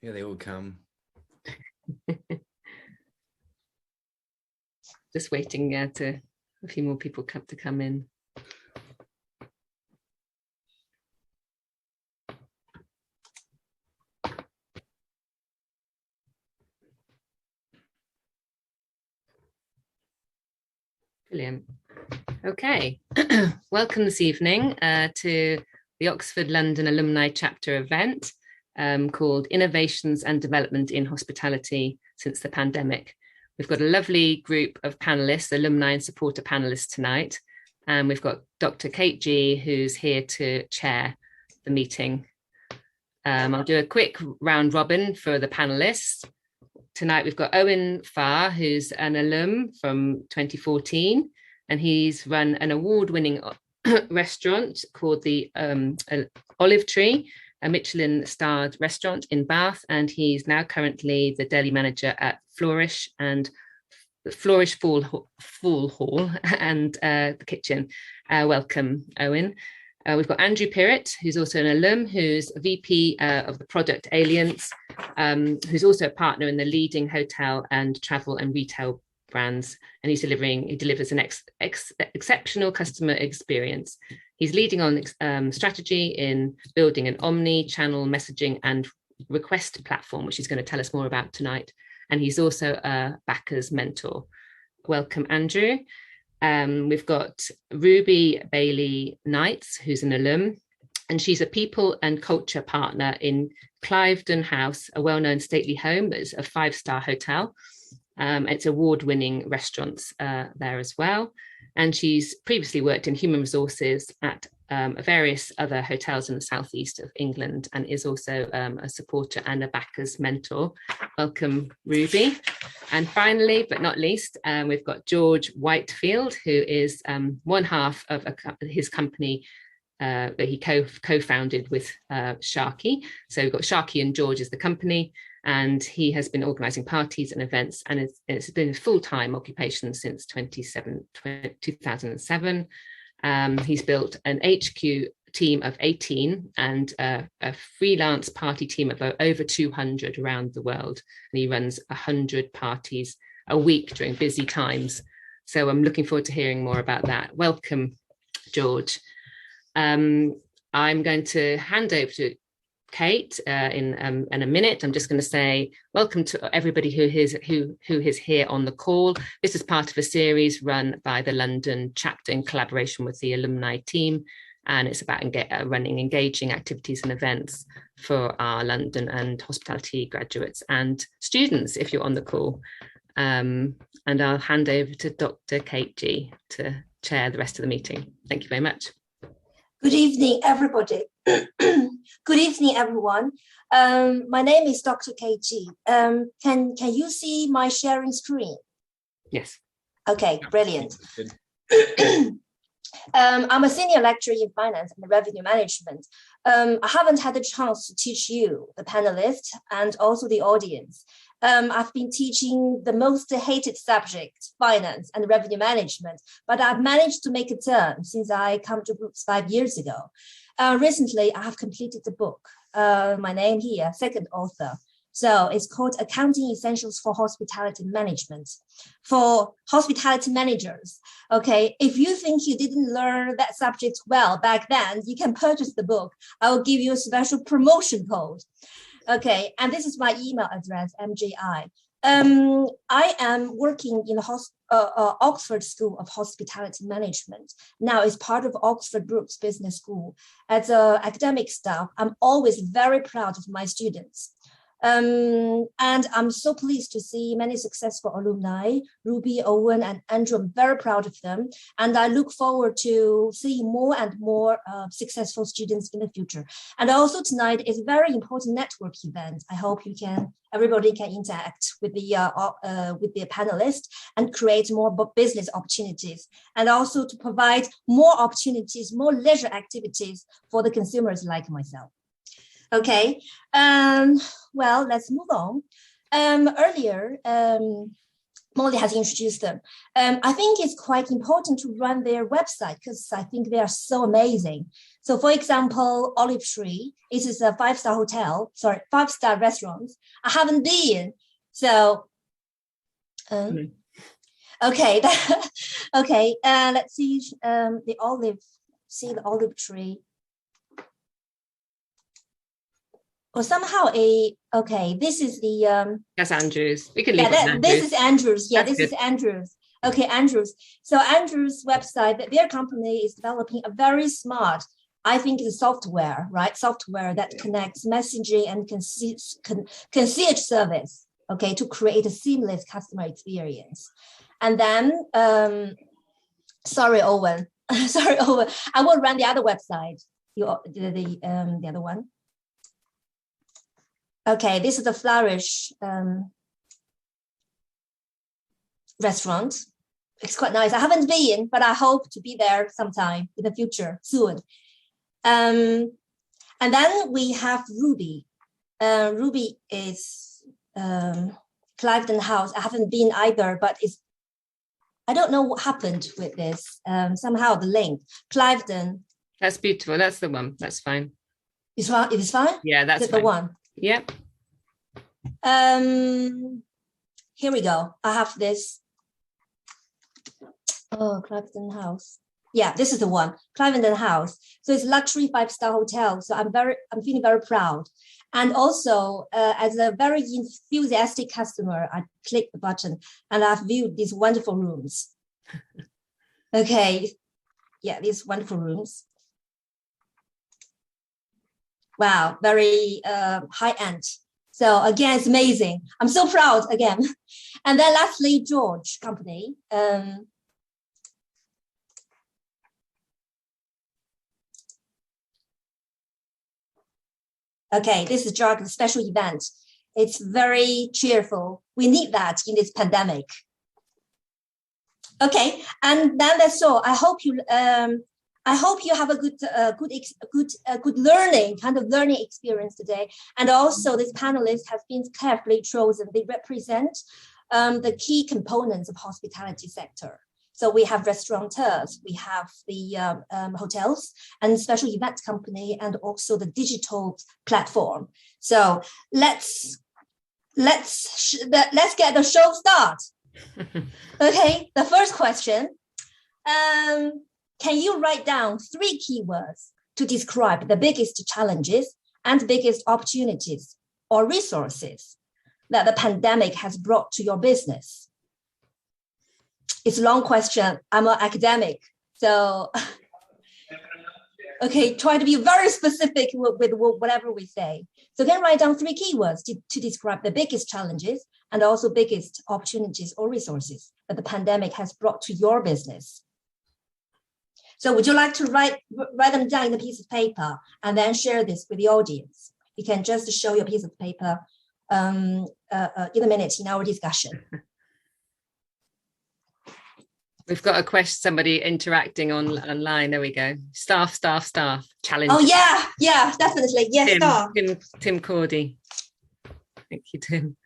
Here they all come. Just waiting to a few more people to come in. Brilliant. Okay, welcome this evening to the Oxford London Alumni Chapter event called Innovations and Development in Hospitality Since the Pandemic. We've got a lovely group of panelists, alumni and supporter panelists tonight. And we've got Dr. Kate G, who's here to chair the meeting. I'll do a quick round robin for the panelists. Tonight we've got Owen Farr, who's an alum from 2014, and he's run an award-winning restaurant called the Olive Tree, a Michelin-starred restaurant in Bath, and he's now currently the deli manager at Flourish and the Flourish Fall Hall and the kitchen. Welcome, Owen. We've got Andrew Pirrett, who's also an alum, who's a VP of the Product Aliens, who's also a partner in the leading hotel and travel and retail brands, and he delivers an exceptional customer experience. He's leading on strategy in building an omni-channel messaging and request platform, which he's going to tell us more about tonight. And he's also a Backers mentor. Welcome, Andrew. We've got Ruby Bailey Knights, who's an alum, and she's a people and culture partner in Cliveden House, a well-known stately home that is a 5-star hotel. It's award-winning restaurants there as well. And she's previously worked in human resources at various other hotels in the southeast of England, and is also a supporter and a Backers mentor. Welcome, Ruby. And finally, but not least, we've got George Whitefield, who is one half of his company that he co-founded with Sharky. So we've got Sharky and George is the company, and he has been organising parties and events, and it's been a full-time occupation since 2007. He's built an HQ team of 18 and a freelance party team of over 200 around the world. And he runs 100 parties a week during busy times. So I'm looking forward to hearing more about that. Welcome, George. I'm going to hand over to Kate in a minute. I'm just going to say welcome to everybody who is here on the call. This is part of a series run by the London chapter in collaboration with the alumni team, and it's about running engaging activities and events for our London and hospitality graduates and students if you're on the call. And I'll hand over to Dr. Kate G to chair the rest of the meeting. Thank you very much. Good evening, everybody. Good evening, everyone. My name is Dr. KG. Can you see my sharing screen? Yes. Okay, brilliant. I'm a senior lecturer in finance and revenue management. I haven't had the chance to teach you, the panelists, and also the audience. I've been teaching the most hated subject, finance and revenue management, but I've managed to make a turn since I come to groups 5 years ago. Recently, I have completed the book. My name here, second author. So it's called Accounting Essentials for Hospitality Management. For hospitality managers, okay, if you think you didn't learn that subject well back then, you can purchase the book. I will give you a special promotion code. Okay, and this is my email address, MJI. I am working in the Oxford School of Hospitality Management. Now it's part of Oxford Brookes Business School. As an academic staff, I'm always very proud of my students. And I'm so pleased to see many successful alumni, Ruby, Owen, and Andrew. I'm very proud of them. And I look forward to seeing more and more successful students in the future. And also tonight is a very important network event. I hope everybody can interact with the panelists and create more business opportunities, and also to provide more opportunities, more leisure activities for the consumers like myself. Okay, well, let's move on. Earlier, Molly has introduced them. I think it's quite important to run their website because I think they are so amazing. So for example, Olive Tree, it is a five-star restaurant. I haven't been. So, okay. Okay, let's see the olive tree. Or somehow this is the that's Andrews. We can leave it Andrews. This is Andrews. Yeah, that's this good. is Andrews. Okay, Andrews. So Andrews' website, their company is developing a very smart, I think it's software, right? Software that connects messaging and concierge service, okay, to create a seamless customer experience. And then, sorry, Owen. Sorry, Owen. I will run the other website. The other one. Okay, this is the Flourish restaurant. It's quite nice. I haven't been, but I hope to be there sometime in the future, soon. And then we have Ruby. Ruby is Cliveden House. I haven't been either, but I don't know what happened with this. Somehow the link, Cliveden. That's beautiful. That's the one. That's fine. It is fine? Yeah, that's the one. Yep. Here we go. I have this. Oh, Cliveden House. Yeah, this is the one. Cliveden House. So it's luxury 5-star hotel. So I'm feeling very proud. And also, as a very enthusiastic customer, I click the button and I've viewed these wonderful rooms. Okay. Yeah, these wonderful rooms. Wow, very high-end. So again, it's amazing. I'm so proud again. And then lastly, George Company. Okay, this is George special event. It's very cheerful. We need that in this pandemic. Okay, and then that's all. I hope you have a good learning experience today. And also, this panelists have been carefully chosen. They represent the key components of hospitality sector. So we have restaurateurs, we have the hotels and special event company, and also the digital platform. So let's get the show start. Okay, the first question. Can you write down 3 keywords to describe the biggest challenges and biggest opportunities or resources that the pandemic has brought to your business? It's a long question. I'm an academic, so okay, try to be very specific with whatever we say. So can you write down 3 keywords to describe the biggest challenges and also biggest opportunities or resources that the pandemic has brought to your business? So would you like to write them down in a piece of paper and then share this with the audience? You can just show your piece of paper in a minute in our discussion. We've got a question, somebody interacting online. There we go. Staff, challenge. Oh, yeah, definitely. Yes, staff. Tim Cordy. Thank you, Tim.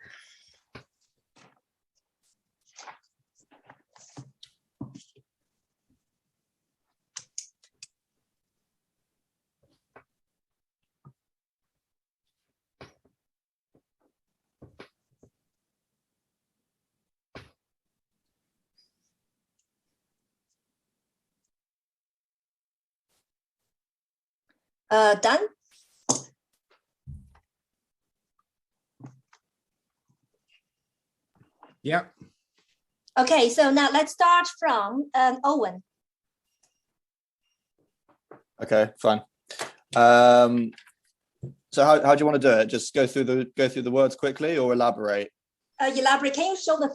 Done? Yeah. Okay, so now let's start from Owen. Okay, fine. So how do you want to do it? Just go through the words quickly or elaborate? Elaborate. Can you show the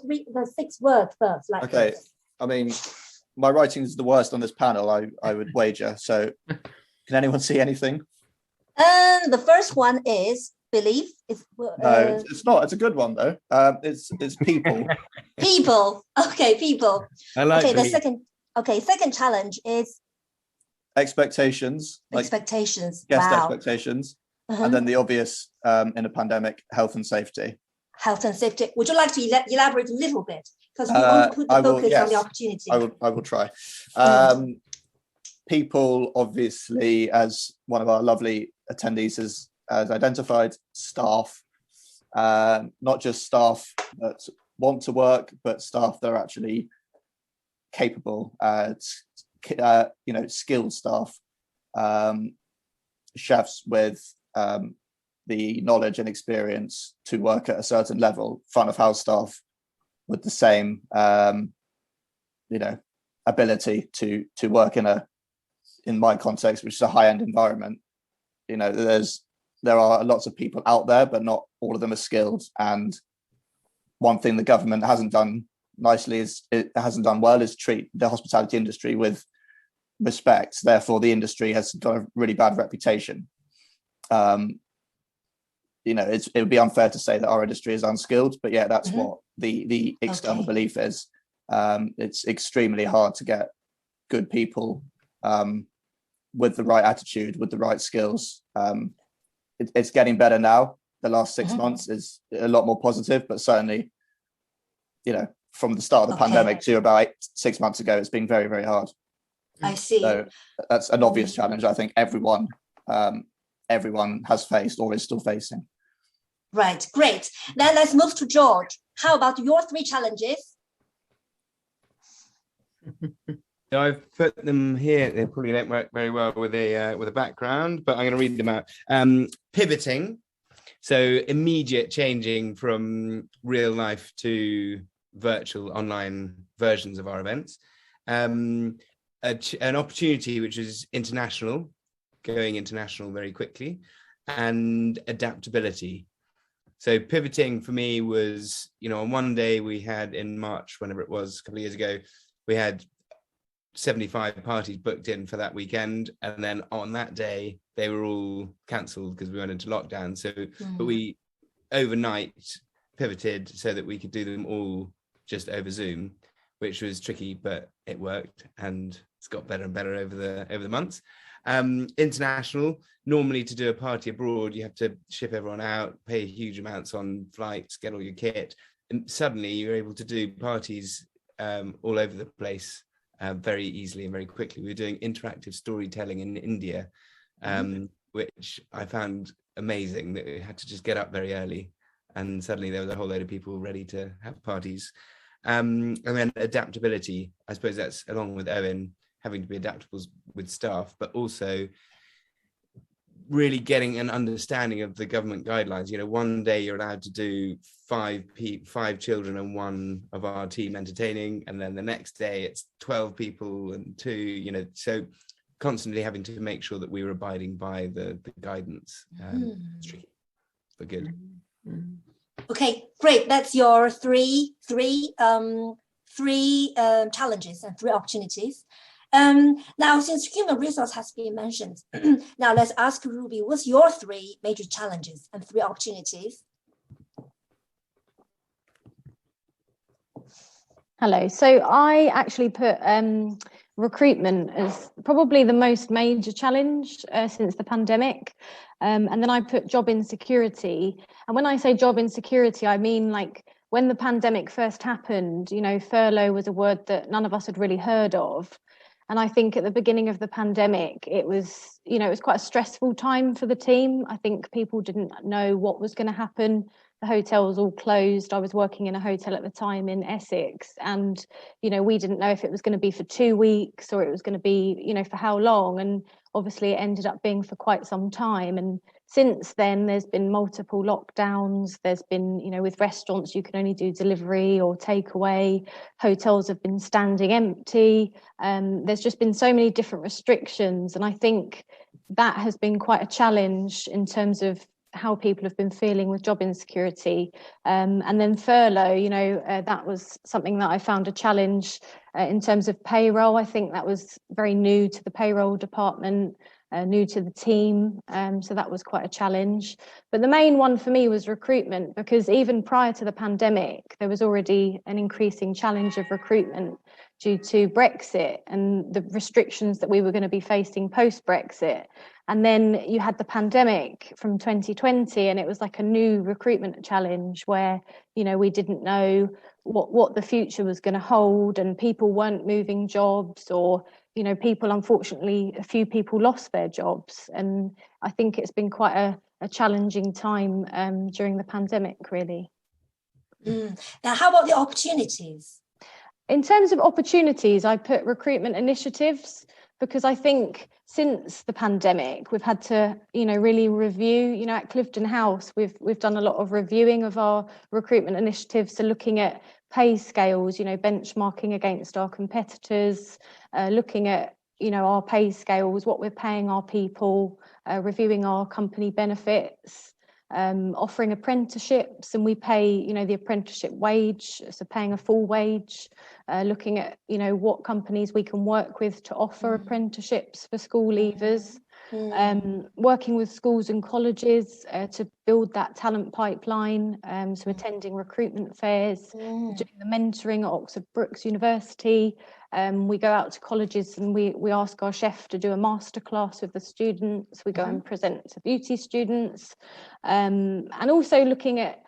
6 words first? Okay. This? I mean, my writing is the worst on this panel, I would wager. So can anyone see anything? The first one is belief. No, it's not. It's a good one though. It's people. People. Okay, people. I like. Okay, second challenge is expectations. Expectations. Guest wow. expectations. And then the obvious in a pandemic, health and safety. Health and safety. Would you like to elaborate a little bit? Because we want to put the focus yes, on the opportunity. I will try. People, obviously, as one of our lovely attendees has identified, staff, not just staff that want to work, but staff that are actually capable, skilled staff, chefs with the knowledge and experience to work at a certain level, front of house staff with the same ability to work in my context, which is a high-end environment. There are lots of people out there, but not all of them are skilled. And one thing the government hasn't done well is treat the hospitality industry with respect. Therefore, the industry has got a really bad reputation. It would be unfair to say that our industry is unskilled, but yeah, that's what the external belief is. It's extremely hard to get good people with the right attitude, with the right skills. It's getting better now. The last 6 months is a lot more positive, but certainly, from the start of the pandemic to about 6 months ago, it's been very, very hard. I see. So that's an obvious challenge. I think everyone has faced or is still facing. Right, great. Then let's move to George. How about your 3 challenges? So I've put them here. They probably don't work very well with a background, but I'm going to read them out. Pivoting, so immediate changing from real life to virtual online versions of our events. An opportunity which is international, going international very quickly, and adaptability. So pivoting for me was, on one day we had in March, whenever it was, a couple of years ago, we had 75 parties booked in for that weekend, and then on that day they were all cancelled because we went into lockdown. So but we overnight pivoted so that we could do them all just over Zoom, which was tricky, but it worked, and it's got better and better over the months. International, normally to do a party abroad you have to ship everyone out, pay huge amounts on flights, get all your kit, and suddenly you're able to do parties all over the place very easily and very quickly. We were doing interactive storytelling in India, which I found amazing, that we had to just get up very early and suddenly there was a whole load of people ready to have parties. And then adaptability, I suppose that's along with Owen, having to be adaptable with staff, but also really getting an understanding of the government guidelines. One day you're allowed to do 5 children and 1 of our team entertaining, and then the next day it's 12 people and 2, so constantly having to make sure that we were abiding by the guidance. It's tricky, but good. Okay, great. That's your three challenges and 3 opportunities. Now, since human resource has been mentioned, now let's ask Ruby, what's your 3 major challenges and 3 opportunities? Hello. So I actually put recruitment as probably the most major challenge since the pandemic. And then I put job insecurity. And when I say job insecurity, I mean like when the pandemic first happened, furlough was a word that none of us had really heard of. And I think at the beginning of the pandemic, it was quite a stressful time for the team. I think people didn't know what was going to happen. The hotel was all closed. I was working in a hotel at the time in Essex, and we didn't know if it was going to be for 2 weeks or it was going to be for how long. And obviously it ended up being for quite some time. And since then there's been multiple lockdowns. There's been with restaurants you can only do delivery or takeaway. Hotels have been standing empty. There's just been so many different restrictions, and I think that has been quite a challenge in terms of how people have been feeling with job insecurity. And then furlough, that was something that I found a challenge in terms of payroll. I think that was very new to the payroll department, new to the team. So that was quite a challenge. But the main one for me was recruitment, because even prior to the pandemic, there was already an increasing challenge of recruitment due to Brexit and the restrictions that we were going to be facing post-Brexit. And then you had the pandemic from 2020, and it was like a new recruitment challenge where, you know, we didn't know what the future was going to hold, and people weren't moving jobs, or, you know, unfortunately, a few people lost their jobs. And I think it's been quite a challenging time during the pandemic, really. Now, how about the opportunities? In terms of opportunities, I put recruitment initiatives, because I think since the pandemic, we've had to, you know, really review, you know, at Clifton House, we've done a lot of reviewing of our recruitment initiatives. So looking at pay scales, you know, benchmarking against our competitors, looking at, you know, our pay scales, what we're paying our people, reviewing our company benefits, offering apprenticeships, and we pay, you know, the apprenticeship wage, so paying a full wage, looking at, you know, what companies we can work with to offer apprenticeships for school leavers, working with schools and colleges to build that talent pipeline, so attending recruitment fairs, doing the mentoring at Oxford Brookes University. We go out to colleges and we ask our chef to do a masterclass with the students. We go and present to beauty students, and also looking at,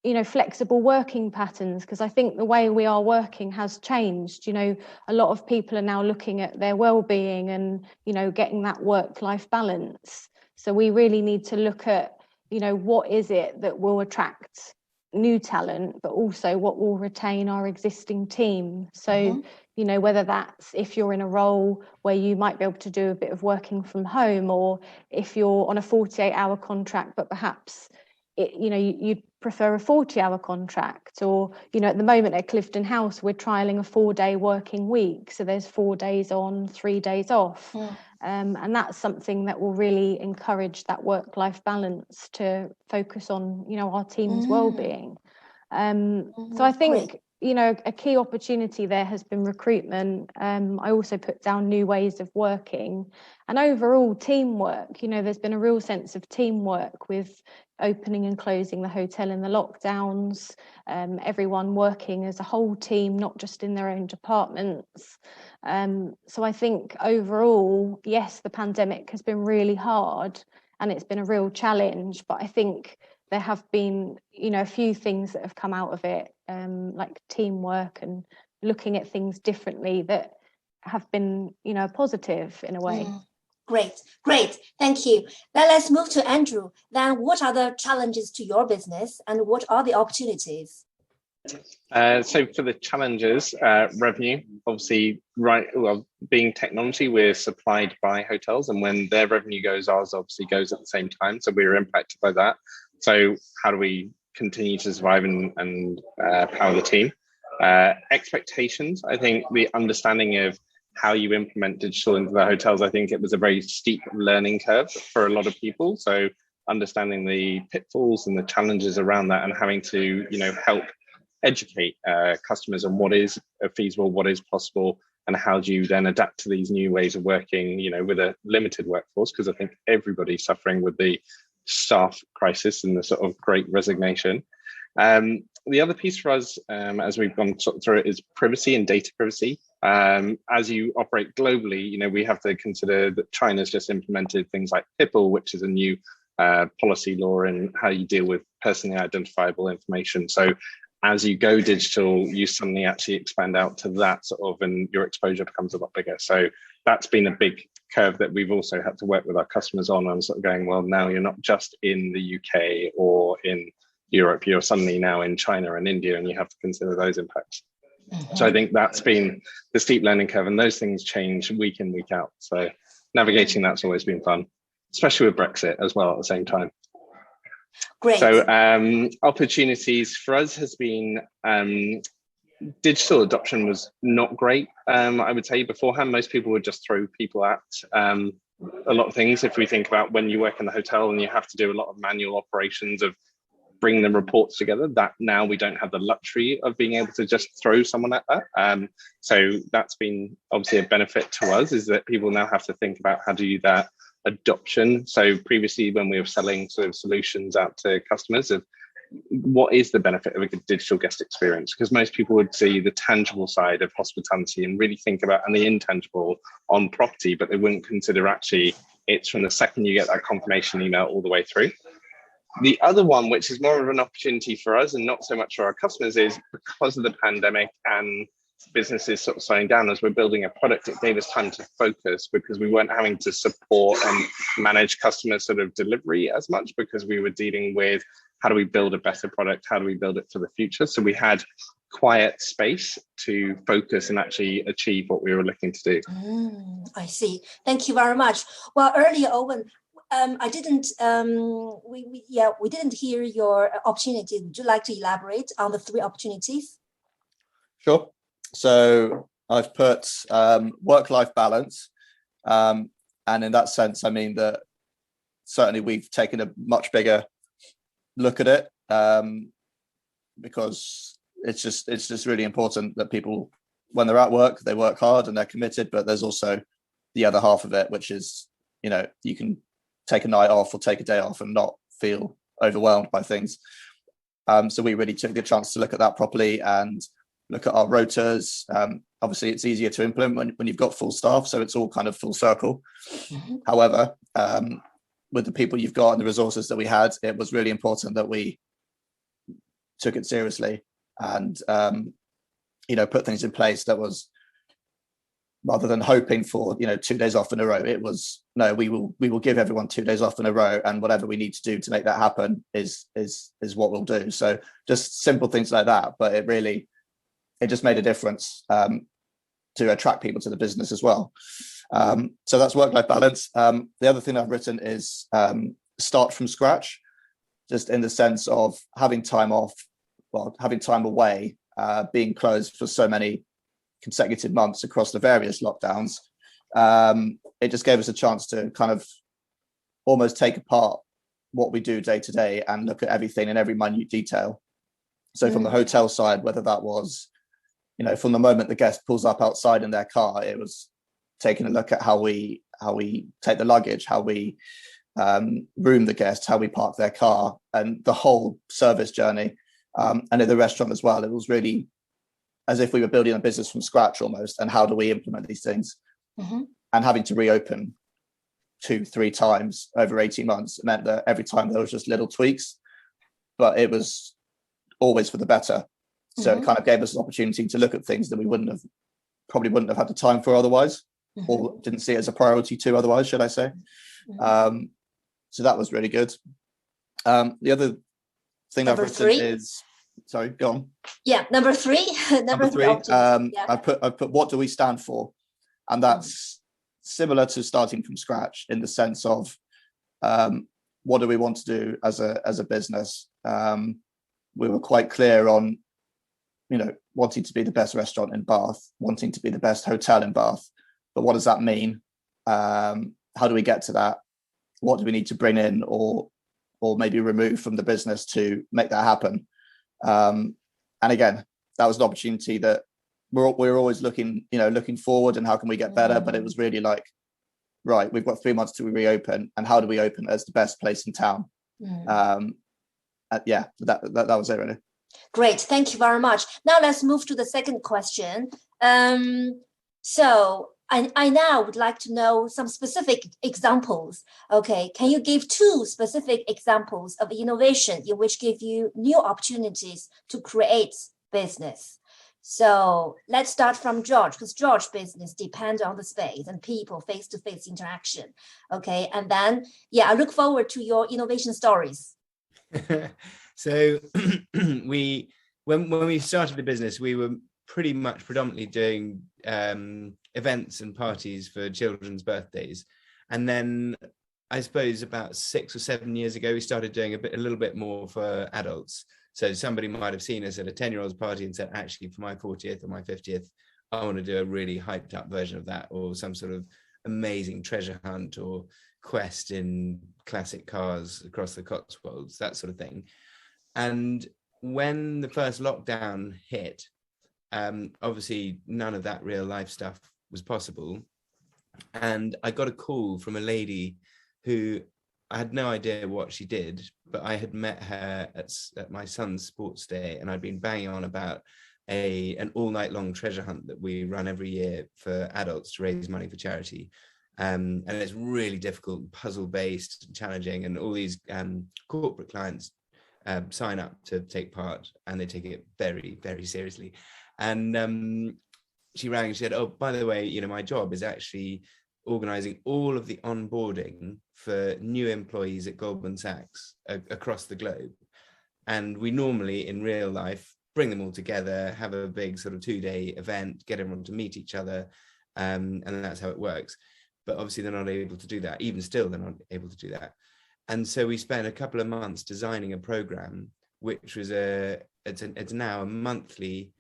you know, flexible working patterns, because I think the way we are working has changed. You know, a lot of people are now looking at their well-being and, you know, getting that work-life balance. So we really need to look at, you know, what is it that will attract new talent, but also what will retain our existing team. So, you know, whether that's if you're in a role where you might be able to do a bit of working from home, or if you're on a 48-hour contract, but perhaps you know, you'd prefer a 40-hour contract, or, you know, at the moment at Clifton House, we're trialing a 4-day working week. So there's 4 days on, 3 days off. And that's something that will really encourage that work-life balance to focus on, you know, our team's well-being. So I think, you know, a key opportunity there has been recruitment. I also put down new ways of working, and overall teamwork. You know, there's been a real sense of teamwork with opening and closing the hotel in the lockdowns, everyone working as a whole team, not just in their own departments. So I think overall, yes, the pandemic has been really hard and it's been a real challenge, but I think there have been, you know, a few things that have come out of it, like teamwork and looking at things differently, that have been, you know, positive in a way. Great. Thank you. Then let's move to Andrew. Then what are the challenges to your business and what are the opportunities? So for the challenges, revenue, obviously, being technology, we're supplied by hotels, and when their revenue goes, ours obviously goes at the same time. So we're impacted by that. So how do we continue to survive and power the team? Expectations, I think the understanding of how you implement digital into the hotels, I think it was a very steep learning curve for a lot of people. So understanding the pitfalls and the challenges around that, and having to, you know, help educate customers on what is feasible, what is possible, and how do you then adapt to these new ways of working, you know, with a limited workforce, because I think everybody's suffering with the staff crisis and the sort of great resignation. The other piece for us, as we've gone through it, is privacy and data privacy. As you operate globally, you know, we have to consider that China's just implemented things like PIPL, which is a new policy law in how you deal with personally identifiable information. So as you go digital, you suddenly actually expand out to that sort of, and your exposure becomes a lot bigger. So that's been a big curve that we've also had to work with our customers on, and sort of going, well, now you're not just in the UK or in Europe, you're suddenly now in China and India, and you have to consider those impacts. So I think that's been the steep learning curve, and those things change week in, week out. So navigating that's always been fun, especially with Brexit as well at the same time. Great. So opportunities for us has been digital adoption was not great. I would say beforehand, most people would just throw people at a lot of things. If we think about when you work in the hotel and you have to do a lot of manual operations of bring the reports together, that now we don't have the luxury of being able to just throw someone at that. So that's been obviously a benefit to us, is that people now have to think about how to do that adoption. So previously when we were selling sort of solutions out to customers of what is the benefit of a good digital guest experience? Because most people would see the tangible side of hospitality and really think about, and the intangible on property, but they wouldn't consider actually it's from the second you get that confirmation email all the way through. The other one, which is more of an opportunity for us and not so much for our customers, is because of the pandemic and businesses sort of slowing down as we're building a product, it gave us time to focus because we weren't having to support and manage customer sort of delivery as much, because we were dealing with how do we build a better product, how do we build it for the future. So we had quiet space to focus and actually achieve what we were looking to do. I see. Thank you very much. Well, earlier, Owen, I didn't. We didn't hear your opportunity. Would you like to elaborate on the 3 opportunities? Sure. So I've put work-life balance, and in that sense, I mean that certainly we've taken a much bigger look at it, because it's just really important that people, when they're at work, they work hard and they're committed. But there's also the other half of it, which is, you know, you can take a night off or take a day off and not feel overwhelmed by things. So we really took the chance to look at that properly and look at our rotas. Obviously, it's easier to implement when you've got full staff, so it's all kind of full circle. However, with the people you've got and the resources that we had, it was really important that we took it seriously and put things in place that was, rather than hoping for 2 days off in a row, it was no, we will give everyone 2 days off in a row, and whatever we need to do to make that happen is what we'll do. So just simple things like that, but it just made a difference to attract people to the business as well. So that's work-life balance. The other thing I've written is start from scratch, just in the sense of having time off, having time away, being closed for so many consecutive months across the various lockdowns. It just gave us a chance to kind of almost take apart what we do day to day and look at everything in every minute detail. So from the hotel side, whether that was, from the moment the guest pulls up outside in their car, it was taking a look at how we take the luggage, how we room the guest, how we park their car, and the whole service journey. And at the restaurant as well, it was really as if we were building a business from scratch almost. And how do we implement these things? And having to reopen 2-3 times over 18 months meant that every time there was just little tweaks, but it was always for the better. So it kind of gave us an opportunity to look at things that we probably wouldn't have had the time for otherwise, or didn't see it as a priority to otherwise, should I say. So that was really good. The other thing I've written is, sorry, go on. Yeah, number 3. number 3. I put what do we stand for? And that's similar to starting from scratch in the sense of what do we want to do as a business? We were quite clear on, wanting to be the best restaurant in Bath, wanting to be the best hotel in Bath. But what does that mean? How do we get to that? What do we need to bring in or maybe remove from the business to make that happen? And again, that was an opportunity that we're always looking forward and how can we get better? But it was really like, right, we've got 3 months to reopen, and how do we open as the best place in town? That was it really. Great, thank you very much. Now let's move to the second question. So I now would like to know some specific examples. Okay, can you give 2 specific examples of innovation in which give you new opportunities to create business? So let's start from George, because George's business depends on the space and people, face-to-face interaction. Okay, and then, I look forward to your innovation stories. So when we started the business, we were pretty much predominantly doing events and parties for children's birthdays. And then I suppose about 6 or 7 years ago, we started doing a little bit more for adults. So somebody might have seen us at a 10-year-old's party and said, actually, for my 40th or my 50th, I want to do a really hyped up version of that, or some sort of amazing treasure hunt or quest in classic cars across the Cotswolds, that sort of thing. And when the first lockdown hit, obviously none of that real life stuff was possible. And I got a call from a lady who I had no idea what she did, but I had met her at my son's sports day, and I'd been banging on about an all night long treasure hunt that we run every year for adults to raise money for charity. And it's really difficult, puzzle based, challenging, and all these corporate clients sign up to take part, and they take it very, very seriously. And she rang and she said, "Oh, by the way, you know, my job is actually organizing all of the onboarding for new employees at Goldman Sachs across the globe. And we normally in real life bring them all together, have a big sort of 2-day event, get everyone to meet each other, and that's how it works. But obviously they're not able to do that. Even still, they're not able to do that. And so we spent a couple of months designing a program, which was it's now a monthly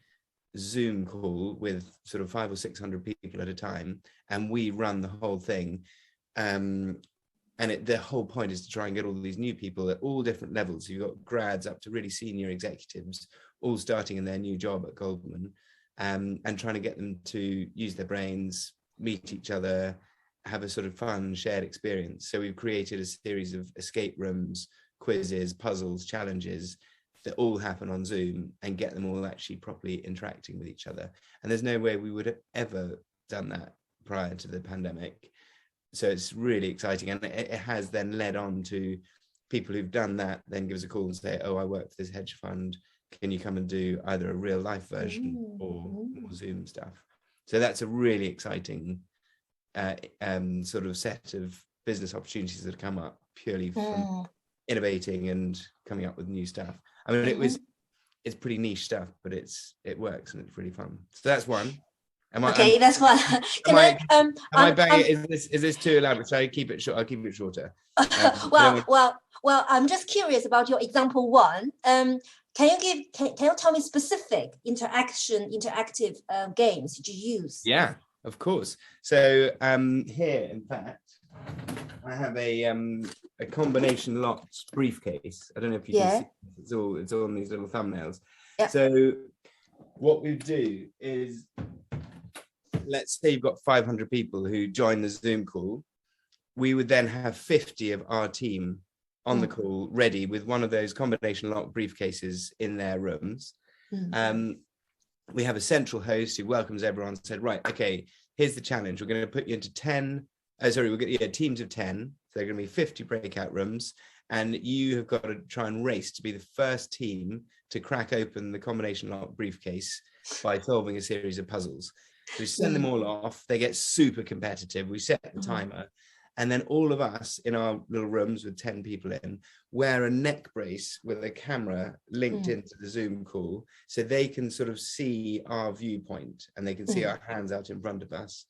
Zoom call with sort of 500 or 600 people at a time, and we run the whole thing. And the whole point is to try and get all these new people at all different levels. You've got grads up to really senior executives, all starting in their new job at Goldman, and trying to get them to use their brains, meet each other, have a sort of fun shared experience. So we've created a series of escape rooms, quizzes, puzzles, challenges that all happen on Zoom, and get them all actually properly interacting with each other. And there's no way we would have ever done that prior to the pandemic. So it's really exciting. And it has then led on to people who've done that, then give us a call and say, "Oh, I work for this hedge fund. Can you come and do either a real life version or more Zoom stuff?" So that's a really exciting sort of set of business opportunities that have come up purely from innovating and coming up with new stuff. I mean, it's pretty niche stuff, but it works and it's really fun. So that's one. That's one. Am I banging? Is this too elaborate? So I keep it short. I'll keep it shorter. Well, I'm just curious about your example one. Can you tell me specific interactive games did you use? Yeah, of course. So here, in fact, I have a combination locked briefcase. I don't know if you can see. It's all on these little thumbnails. Yeah. So what we do is, let's say you've got 500 people who join the Zoom call. We would then have 50 of our team on the call ready with one of those combination lock briefcases in their rooms. We have a central host who welcomes everyone and said, "Right, okay, here's the challenge. We're going to put you into teams of 10. So they're going to be 50 breakout rooms. And you have got to try and race to be the first team to crack open the combination lock briefcase by solving a series of puzzles." So we send them all off. They get super competitive. We set the timer. And then all of us in our little rooms with 10 people in wear a neck brace with a camera linked into the Zoom call, so they can sort of see our viewpoint and they can see our hands out in front of us.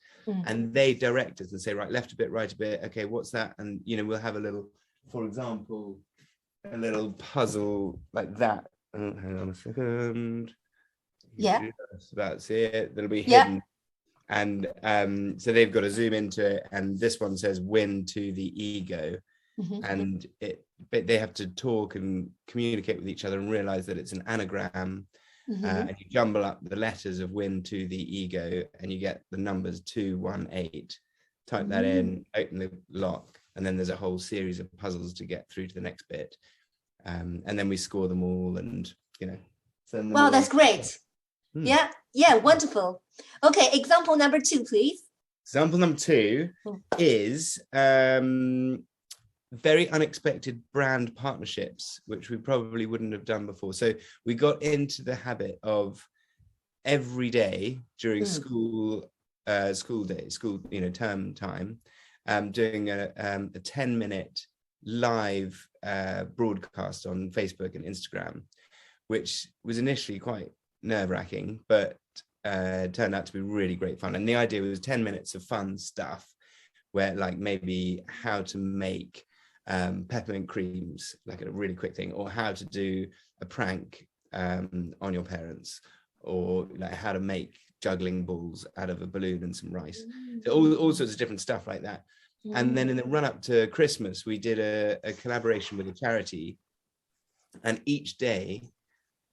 And they direct us and say, "Right, left a bit, right a bit. Okay, what's that?" And, you know, we'll have a little, for example, a little puzzle like that. Oh, hang on a second. Yeah. That's it. That'll be hidden. And so they've got to zoom into it, and this one says "win to the ego," and but they have to talk and communicate with each other and realize that it's an anagram, and you jumble up the letters of "win to the ego" and you get the numbers 218. Type that in, open the lock, and then there's a whole series of puzzles to get through to the next bit, and then we score them all, and send them. Wow, that's great. Yeah, wonderful. Okay, example number 2, please. Example number 2 is very unexpected brand partnerships, which we probably wouldn't have done before. So we got into the habit of every day during school term time, doing a 10-minute live broadcast on Facebook and Instagram, which was initially quite nerve-wracking, but turned out to be really great fun. And the idea was 10 minutes of fun stuff, where like maybe how to make peppermint creams, like a really quick thing, or how to do a prank on your parents, or like how to make juggling balls out of a balloon and some rice. So all sorts of different stuff like that. And then in the run up to Christmas, we did a collaboration with a charity, and each day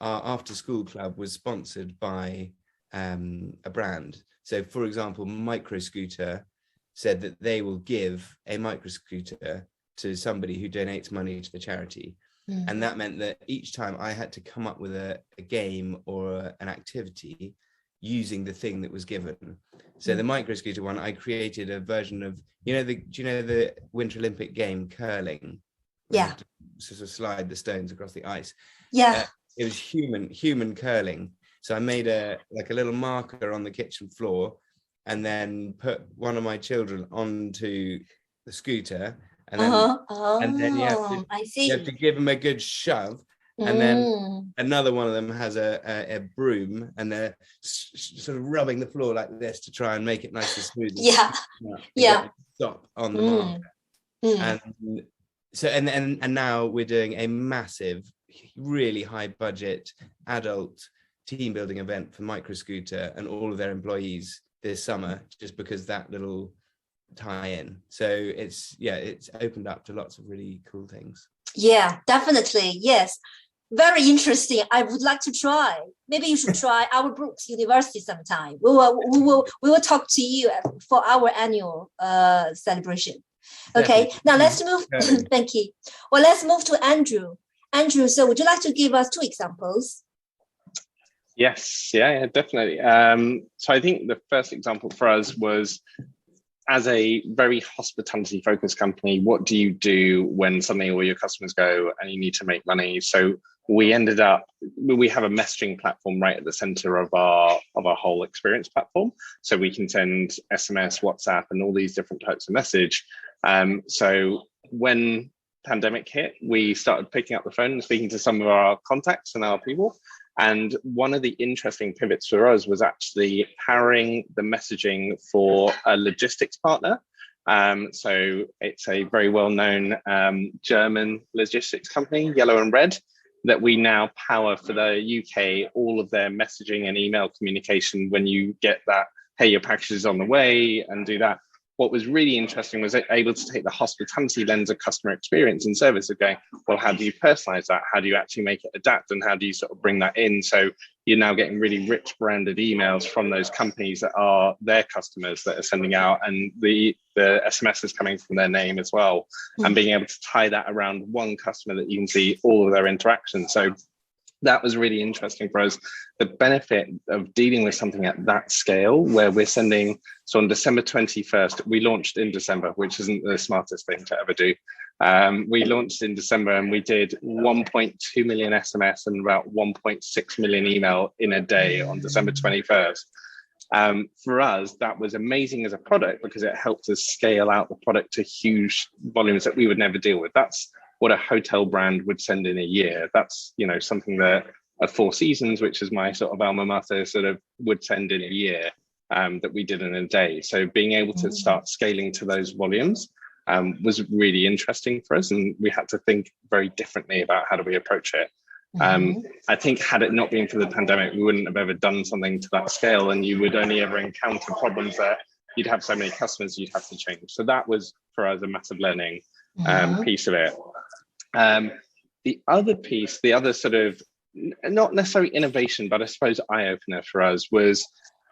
our after school club was sponsored by a brand. So for example, Micro Scooter said that they will give a micro scooter to somebody who donates money to the charity. And that meant that each time I had to come up with a game or an activity using the thing that was given. So the microscooter one, I created a version of, do you know the Winter Olympic game, curling? Yeah. Sort of slide the stones across the ice. Yeah. It was human curling. So I made a little marker on the kitchen floor and then put one of my children onto the scooter. And then I see. you have to give them a good shove. And then another one of them has a broom, and they're sort of rubbing the floor like this to try and make it nice and smooth. Yeah. Stop on the marker. And so and now we're doing a massive, really high budget adult team building event for Microscooter and all of their employees this summer, just because that little tie-in. So it's opened up to lots of really cool things. Yeah, definitely. Yes. Very interesting. I would like to try. Maybe you should try our Brooks University sometime. We will talk to you for our annual celebration. Okay. Definitely. Now let's move. Thank you. Well, let's move to Andrew. Andrew, so would you like to give us 2 examples? Yes. Yeah, definitely. So I think the first example for us was, as a very hospitality focused company, what do you do when suddenly all your customers go and you need to make money? So we have a messaging platform right at the center of our whole experience platform. So we can send SMS, WhatsApp, and all these different types of message. So when pandemic hit, we started picking up the phone and speaking to some of our contacts and our people. And one of the interesting pivots for us was actually powering the messaging for a logistics partner. So it's a very well-known German logistics company, Yellow and Red, that we now power for the UK, all of their messaging and email communication when you get that, hey, your package is on the way, and do that. What was really interesting was able to take the hospitality lens of customer experience and service of going, well, how do you personalize that? How do you actually make it adapt? And how do you sort of bring that in? So you're now getting really rich branded emails from those companies that are their customers that are sending out, and the SMS is coming from their name as well, and being able to tie that around one customer that you can see all of their interactions. So that was really interesting for us. The benefit of dealing with something at that scale, where we're sending, so on December 21st, we launched in December, which isn't the smartest thing to ever do. We launched in December and we did 1.2 million SMS and about 1.6 million email in a day on December 21st. For us, that was amazing as a product because it helped us scale out the product to huge volumes that we would never deal with. That's what a hotel brand would send in a year. That's, something that a Four Seasons, which is my sort of alma mater, sort of would send in a year, that we did in a day. So being able to start scaling to those volumes was really interesting for us. And we had to think very differently about how do we approach it. I think had it not been for the pandemic, we wouldn't have ever done something to that scale, and you would only ever encounter problems that you'd have so many customers you'd have to change. So that was for us a massive learning piece of it. The other piece, the other sort of, not necessarily innovation, but I suppose eye-opener for us was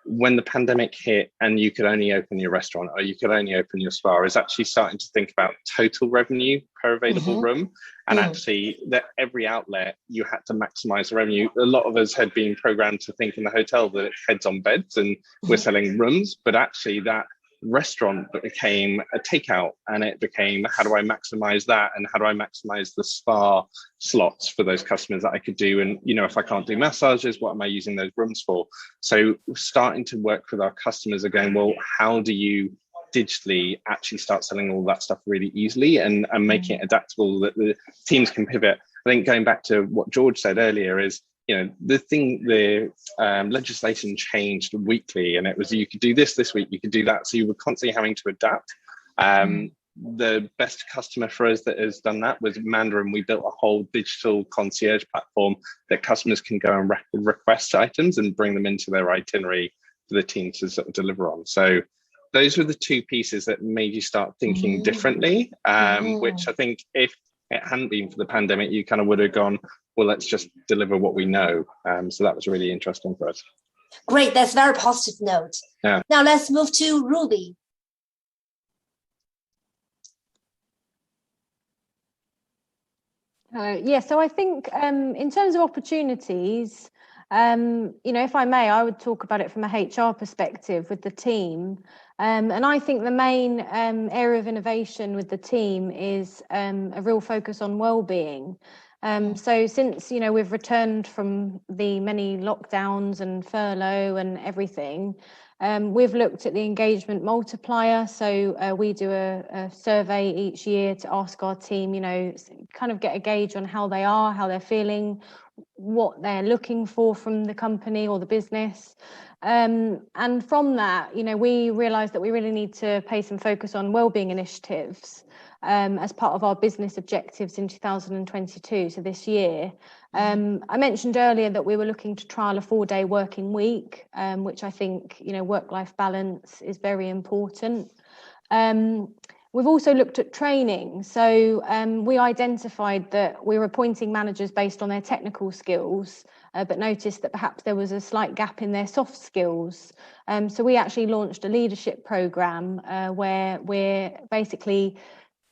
when the pandemic hit and you could only open your restaurant or you could only open your spa, is actually starting to think about total revenue per available room. And actually that every outlet, you had to maximize the revenue. A lot of us had been programmed to think in the hotel that it's heads on beds and we're selling rooms, but actually that restaurant became a takeout, and it became, how do I maximize that, and how do I maximize the spa slots for those customers that I could do? And if I can't do massages, what am I using those rooms for? So starting to work with our customers again, well, how do you digitally actually start selling all that stuff really easily and making it adaptable that the teams can pivot? I think going back to what George said earlier is, the legislation changed weekly, and it was, you could do this week, you could do that. So you were constantly having to adapt. The best customer for us that has done that was Mandarin. We built a whole digital concierge platform that customers can go and request items and bring them into their itinerary for the team to sort of deliver on. So those were the two pieces that made you start thinking differently, which I think if it hadn't been for the pandemic, you kind of would have gone, well, let's just deliver what we know. So that was really interesting for us. Great, that's a very positive note. Yeah. Now let's move to Ruby. Yeah, so I think in terms of opportunities, if I may, I would talk about it from a HR perspective with the team. And I think the main area of innovation with the team is a real focus on well-being. So since, we've returned from the many lockdowns and furlough and everything, we've looked at the engagement multiplier. So we do a survey each year to ask our team, kind of get a gauge on how they are, how they're feeling, what they're looking for from the company or the business. And from that, we realised that we really need to pay some focus on wellbeing initiatives as part of our business objectives in 2022, so this year. I mentioned earlier that we were looking to trial a 4-day working week, which I think, work-life balance is very important. We've also looked at training. So we identified that we were appointing managers based on their technical skills, but noticed that perhaps there was a slight gap in their soft skills. So we actually launched a leadership program where we're basically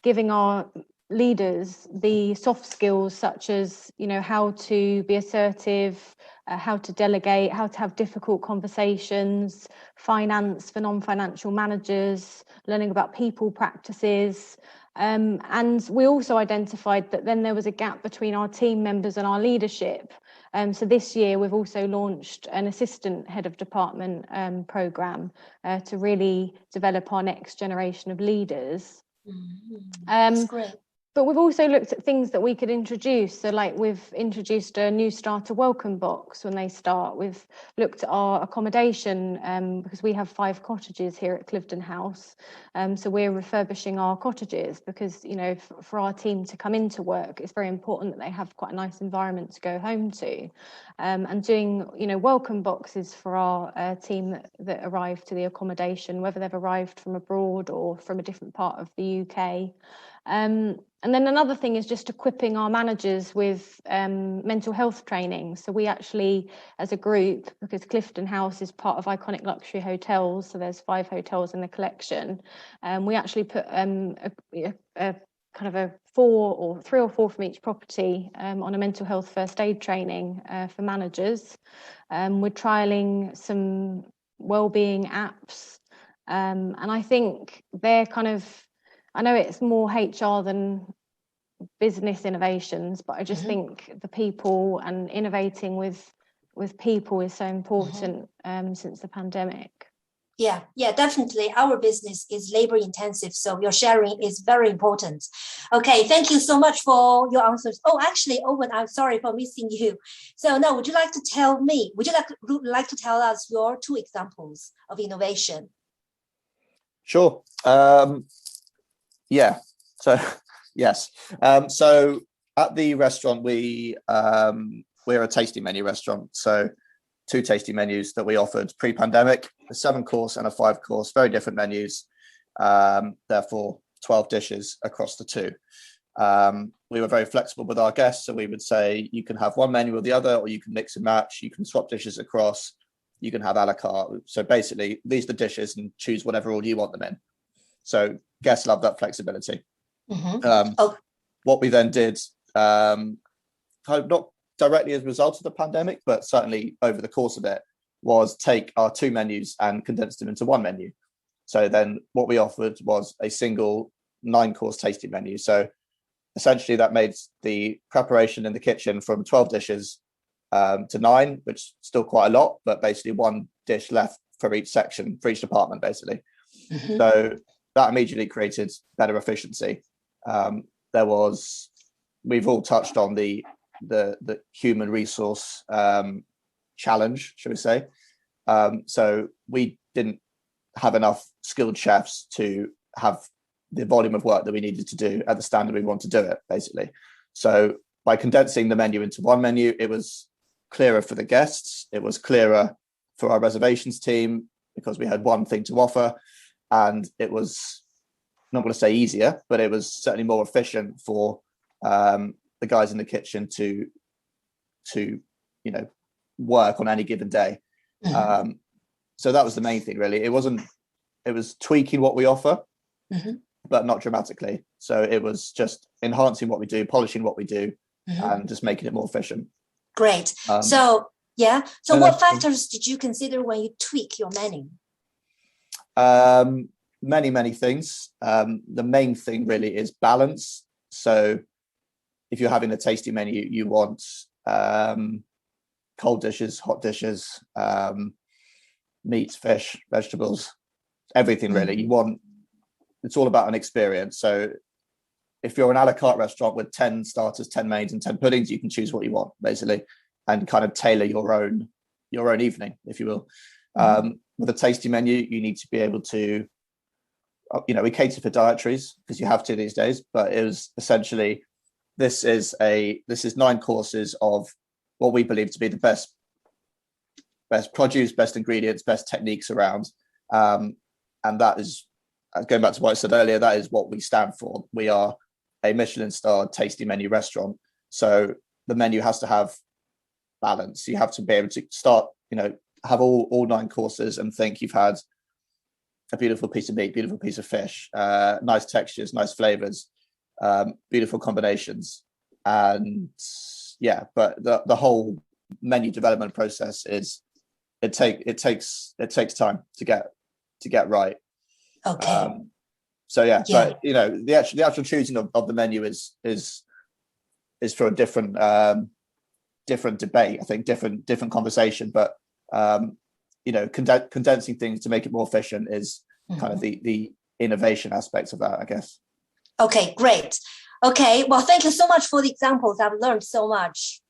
giving our leaders the soft skills, such as how to be assertive, how to delegate, how to have difficult conversations, finance for non-financial managers, learning about people practices. And we also identified that then there was a gap between our team members and our leadership. So this year we've also launched an assistant head of department programme to really develop our next generation of leaders. That's great. But we've also looked at things that we could introduce. So like we've introduced a new starter welcome box when they start. We've looked at our accommodation because we have 5 cottages here at Cliveden House. So we're refurbishing our cottages because, for our team to come into work, it's very important that they have quite a nice environment to go home to. And doing, welcome boxes for our team that arrive to the accommodation, whether they've arrived from abroad or from a different part of the UK. And then another thing is just equipping our managers with mental health training. So we actually, as a group, because Cliveden House is part of Iconic Luxury Hotels, so there's 5 hotels in the collection, we actually put a kind of a 4 or 3 or 4 from each property on a mental health first aid training for managers. We're trialling some wellbeing apps, and I think they're kind of, I know it's more HR than business innovations, but I just think the people and innovating with people is so important since the pandemic. Yeah, definitely. Our business is labor intensive, so your sharing is very important. Okay, thank you so much for your answers. Oh, actually, Owen, I'm sorry for missing you. So now, would you like to tell us your 2 examples of innovation? Sure. Yeah. So yes. So at the restaurant, we're a tasting menu restaurant. So 2 tasting menus that we offered pre-pandemic, a 7-course and a 5-course, very different menus. Therefore, 12 dishes across the 2. We were very flexible with our guests, so we would say you can have one menu or the other, or you can mix and match. You can swap dishes across. You can have a la carte. So basically, these are the dishes, and choose whatever order you want them in. So guests love that flexibility. What we then did, kind of not directly as a result of the pandemic, but certainly over the course of it, was take our 2 menus and condense them into 1 menu. So then what we offered was a single 9-course tasting menu. So essentially that made the preparation in the kitchen from 12 dishes to 9, which is still quite a lot, but basically 1 dish left for each section, for each department, basically. So that immediately created better efficiency. We've all touched on the human resource challenge, should we say. So we didn't have enough skilled chefs to have the volume of work that we needed to do at the standard we want to do it, basically. So by condensing the menu into 1 menu, it was clearer for the guests. It was clearer for our reservations team because we had 1 thing to offer. And it was, I'm not going to say easier, but it was certainly more efficient for the guys in the kitchen to work on any given day. So that was the main thing, really. It was tweaking what we offer, but not dramatically. So it was just enhancing what we do, polishing what we do, and just making it more efficient. Great. So what factors did you consider when you tweak your menu? Many things. The main thing really is balance. So if you're having a tasty menu, you want cold dishes, hot dishes, meats, fish, vegetables, everything really. It's all about an experience. So if you're an a la carte restaurant with 10 starters, 10 mains and 10 puddings, you can choose what you want basically and kind of tailor your own evening, if you will. With a tasty menu, you need to be able to, we cater for dietaries because you have to these days, but it was essentially, this is 9 courses of what we believe to be the best produce, best ingredients, best techniques around. And that is, going back to what I said earlier, that is what we stand for. We are a Michelin-starred tasty menu restaurant. So the menu has to have balance. You have to be able to start, have all 9 courses and think you've had a beautiful piece of meat, beautiful piece of fish, nice textures, nice flavors, beautiful combinations. And but the whole menu development process is, it takes time to get right. Okay. But the actual choosing of the menu is for a different debate, I think, different conversation. But condensing things to make it more efficient is kind of the innovation aspects of that, I guess. Okay, great. Okay, well, thank you so much for the examples. I've learned so much.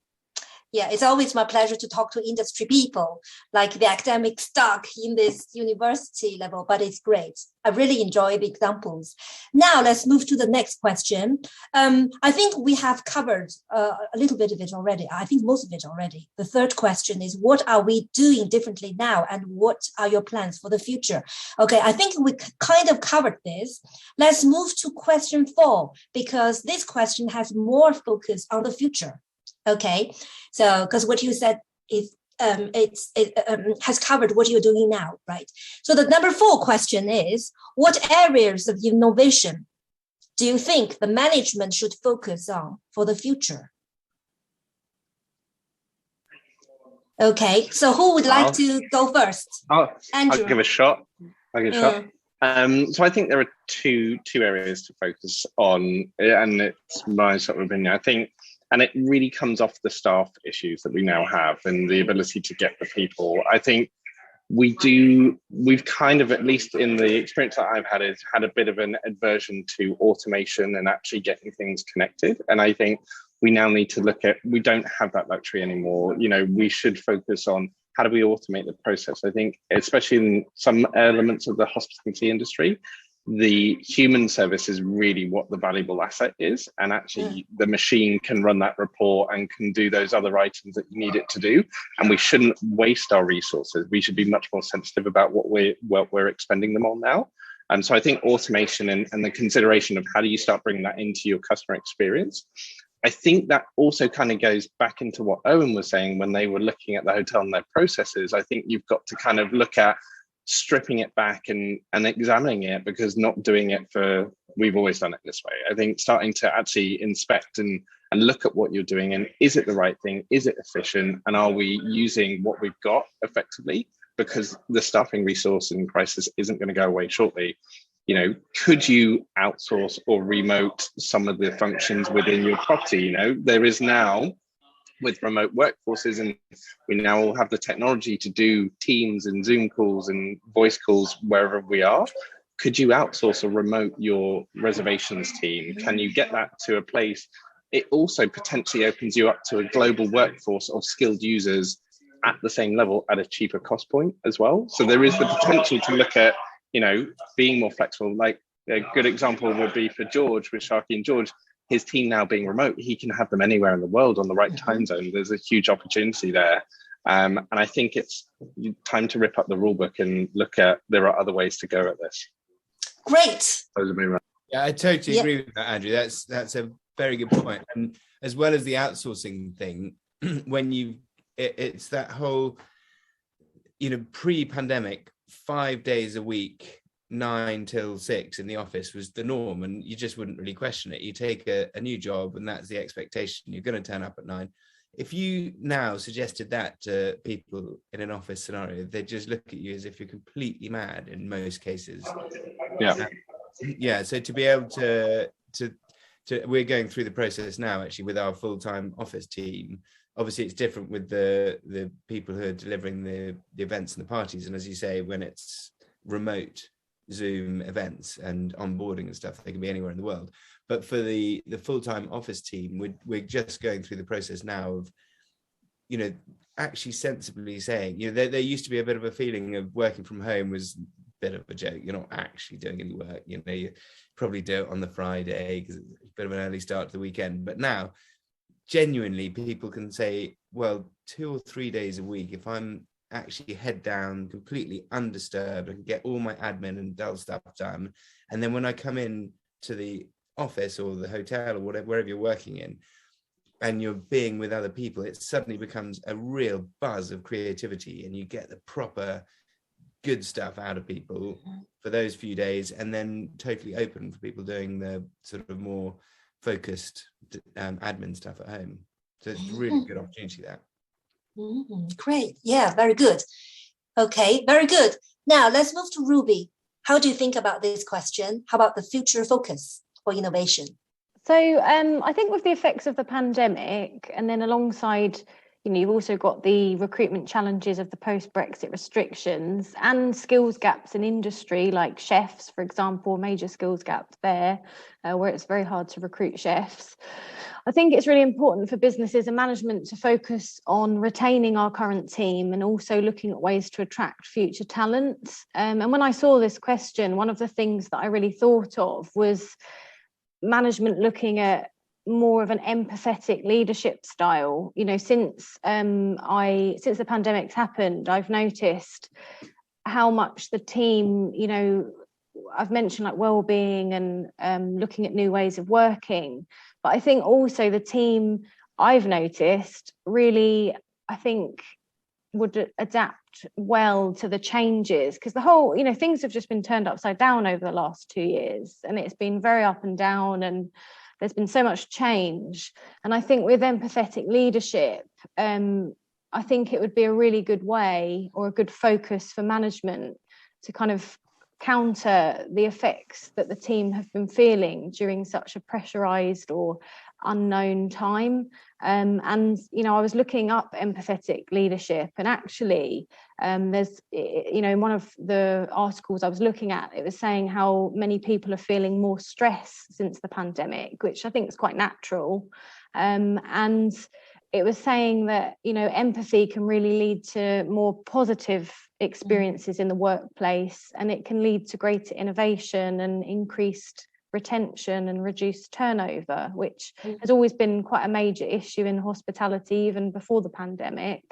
Yeah, it's always my pleasure to talk to industry people, like the academic stuck in this university level, but it's great. I really enjoy the examples. Now let's move to the next question. I think we have covered a little bit of it already. I think most of it already. The third question is, what are we doing differently now and what are your plans for the future? Okay, I think we kind of covered this. Let's move to question 4, because this question has more focus on the future. Okay, so because what you said is has covered what you're doing now, right? So the number 4 question is, what areas of innovation do you think the management should focus on for the future? Okay, so who would like to go first? Andrew. I'll give a shot. So I think there are two areas to focus on, and it's my sort of opinion. I think, and it really comes off the staff issues that we now have and the ability to get the people. I think we've kind of, at least in the experience that I've had, is had a bit of an aversion to automation and actually getting things connected. And I think we now need to look at, we don't have that luxury anymore. We should focus on how do we automate the process. I think, especially in some elements of the hospitality industry, the human service is really what the valuable asset is, and actually the machine can run that report and can do those other items that you need it to do, and we shouldn't waste our resources. We should be much more sensitive about what we're expending them on now. And so I think automation and the consideration of how do you start bringing that into your customer experience. I think that also kind of goes back into what Owen was saying when they were looking at the hotel and their processes. I think you've got to kind of look at stripping it back and examining it, because not doing it for, we've always done it this way. I think starting to actually inspect and look at what you're doing, and is it the right thing? Is it efficient? And are we using what we've got effectively? Because the staffing resource in crisis isn't going to go away shortly. Could you outsource or remote some of the functions within your property? There is now, with remote workforces, and we now all have the technology to do Teams and Zoom calls and voice calls wherever we are. Could you outsource or remote your reservations team? Can you get that to a place? It also potentially opens you up to a global workforce of skilled users at the same level at a cheaper cost point as well. So there is the potential to look at, being more flexible. Like a good example would be for George, with Sharky and George, his team now being remote, he can have them anywhere in the world on the right time zone. There's a huge opportunity there. And I think it's time to rip up the rule book and look at, there are other ways to go at this. Great. Yeah, I totally agree with that, Andrew. That's a very good point. And as well as the outsourcing thing, when it's that whole, pre-pandemic, 5 days a week 9 till 6 in the office was the norm, and you just wouldn't really question it. You take a new job and that's the expectation. You're going to turn up at 9. If you now suggested that to people in an office scenario, they just look at you as if you're completely mad in most cases. Yeah. So to be able to we're going through the process now actually with our full-time office team. Obviously it's different with the people who are delivering the events and the parties, and as you say, when it's remote Zoom events and onboarding and stuff, they can be anywhere in the world. But for the full-time office team, we're just going through the process now of, you know, actually sensibly saying, you know, there used to be a bit of a feeling of working from home was a bit of a joke. You're not actually doing any work. You know, you probably do it on the Friday because it's a bit of an early start to the weekend. But now, genuinely, people can say, well, 2 or 3 days a week, if I'm actually head down, completely undisturbed, I can get all my admin and dull stuff done. And then when I come in to the office or the hotel or whatever, wherever you're working in, and you're being with other people, it suddenly becomes a real buzz of creativity, and you get the proper good stuff out of people for those few days, and then totally open for people doing the sort of more focused admin stuff at home. So it's a really good opportunity there. Great. Yeah, very good. Okay, very good. Now let's move to Ruby. How do you think about this question? How about the future focus for innovation? So I think with the effects of the pandemic, and then alongside, you know, you've also got the recruitment challenges of the post-Brexit restrictions and skills gaps in industry, like chefs, for example, major skills gaps there, where it's very hard to recruit chefs. I think it's really important for businesses and management to focus on retaining our current team and also looking at ways to attract future talent. And when I saw this question, one of the things that I really thought of was management looking at more of an empathetic leadership style. You know, since the pandemic's happened, I've noticed how much the team, you know, I've mentioned like well-being and looking at new ways of working, but I think also the team, I've noticed, really, I think would adapt well to the changes, because the whole, you know, things have just been turned upside down over the last 2 years, and it's been very up and down, and there's been so much change. And I think with empathetic leadership, I think it would be a really good way or a good focus for management to kind of counter the effects that the team have been feeling during such a pressurized or unknown time. And you know, I was looking up empathetic leadership, and actually there's, you know, in one of the articles I was looking at, it was saying how many people are feeling more stress since the pandemic, which I think is quite natural. And it was saying that, you know, empathy can really lead to more positive experiences in the workplace, and it can lead to greater innovation and increased retention and reduced turnover, which has always been quite a major issue in hospitality even before the pandemic.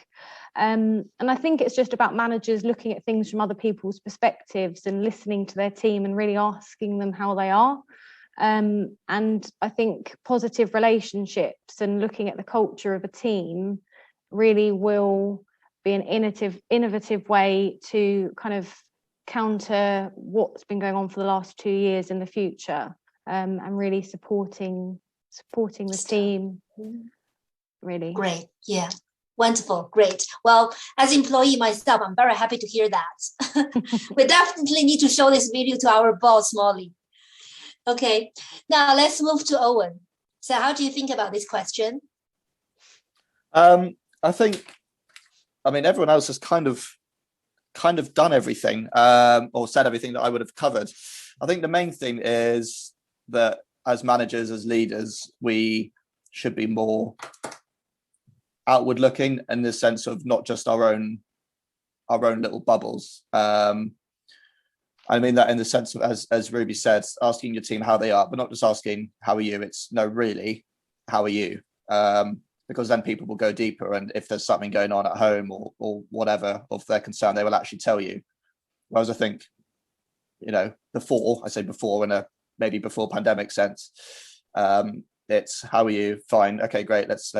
And I think it's just about managers looking at things from other people's perspectives and listening to their team and really asking them how they are. And I think positive relationships and looking at the culture of a team really will be an innovative way to kind of counter what's been going on for the last 2 years in the future, and really supporting the team. Really great. Yeah, wonderful. Great. Well, as an employee myself, I'm very happy to hear that. We definitely need to show this video to our boss, Molly. Okay, now let's move to Owen. So how do you think about this question? I think, I mean, everyone else has kind of done everything, or said everything that I would have covered. I think the main thing is that as managers, as leaders, we should be more outward looking in the sense of not just our own little bubbles. I mean that in the sense of, as Ruby said, asking your team how they are, but not just asking how are you, it's no, really, how are you? Because then people will go deeper, and if there's something going on at home or whatever of their concern, they will actually tell you. Whereas I think, you know, before in a maybe before pandemic sense, it's how are you? Fine, okay, great, let's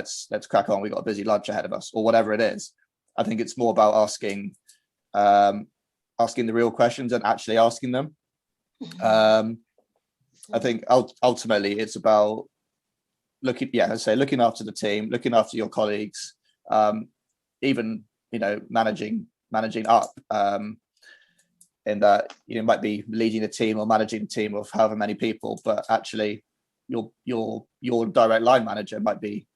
crack on. We've got a busy lunch ahead of us, or whatever it is. I think it's more about asking the real questions and actually asking them. I think ultimately it's about looking after the team, looking after your colleagues, even managing up, in that you might be leading a team or managing a team of however many people, but actually your direct line manager might be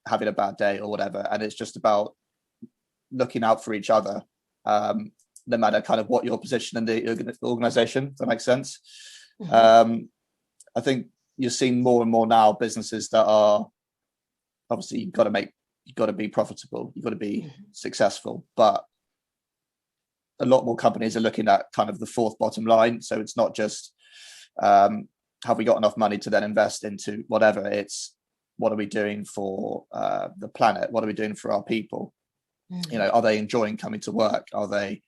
having a bad day or whatever, and it's just about looking out for each other, no matter kind of what your position in the organization, if that makes sense. I think you're seeing more and more now businesses that are obviously you've got to be profitable, you've got to be successful, but a lot more companies are looking at kind of the fourth bottom line. So it's not just have we got enough money to then invest into whatever, it's what are we doing for the planet, what are we doing for our people? Are they enjoying coming to work? Are they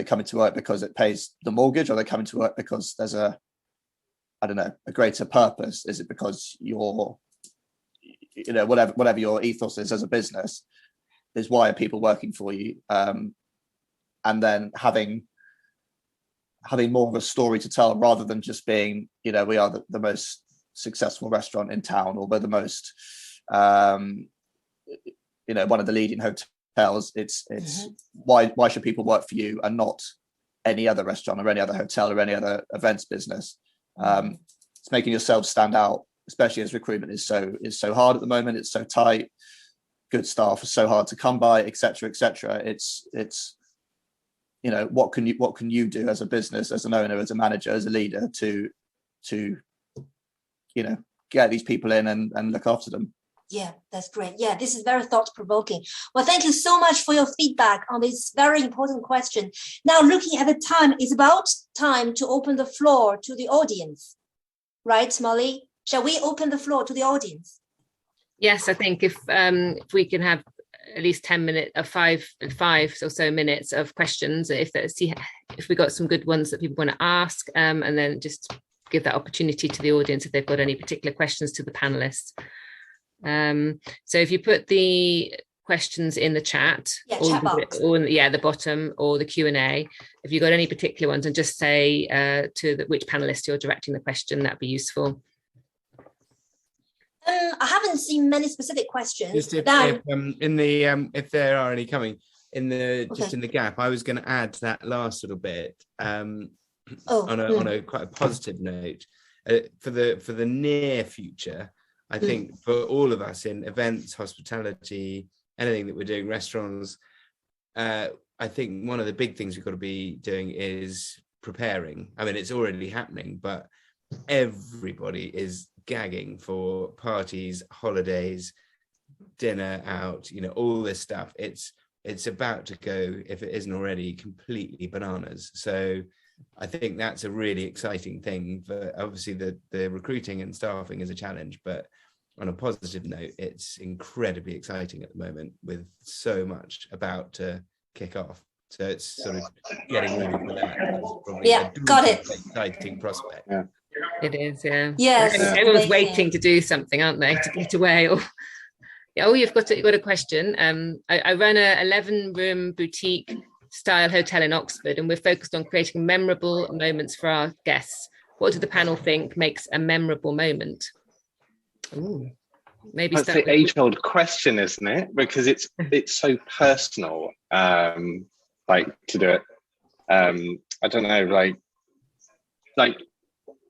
coming to work because it pays the mortgage? Are they coming to work because there's a greater purpose? Is it because you're, whatever your ethos is as a business, is why are people working for you? And then having more of a story to tell rather than just being, we are the most successful restaurant in town, or we're the most, one of the leading hotels. It's why should people work for you and not any other restaurant or any other hotel or any other events business? It's making yourself stand out, especially as recruitment is so hard at the moment. It's so tight. Good staff is so hard to come by, etc., etc. It's what can you do as a business, as an owner, as a manager, as a leader to get these people in and look after them. Yeah, that's great. Yeah, this is very thought-provoking. Well, thank you so much for your feedback on this very important question. Now, looking at the time, it's about time to open the floor to the audience. Right, Molly? Shall we open the floor to the audience? Yes, I think if we can have at least 10 minutes of five or so minutes of questions, if we got some good ones that people want to ask, and then just give that opportunity to the audience if they've got any particular questions to the panelists. So if you put the questions in the chat, chat box, or the bottom, or the Q&A, if you've got any particular ones, and just say which panelist you're directing the question, that'd be useful. I haven't seen many specific questions. Just if there are any coming in the gap, I was going to add that last little bit on a quite a positive note for the near future. I think for all of us in events, hospitality, anything that we're doing, restaurants, I think one of the big things we've got to be doing is preparing. I mean, it's already happening, but everybody is gagging for parties, holidays, dinner out, all this stuff. It's about to go, if it isn't already, completely bananas. So I think that's a really exciting thing. For obviously the recruiting and staffing is a challenge, but on a positive note, it's incredibly exciting at the moment with so much about to kick off. So it's sort of getting ready for that. Got it. Exciting prospect. Yeah. It is, yeah. Yes. Everyone's waiting to do something, aren't they, to get away? You've got a question. I run a 11-room boutique style hotel in Oxford, and we're focused on creating memorable moments for our guests. What do the panel think makes a memorable moment? Ooh, maybe that's the age-old question, isn't it? Because it's so personal, to do it. I don't know, like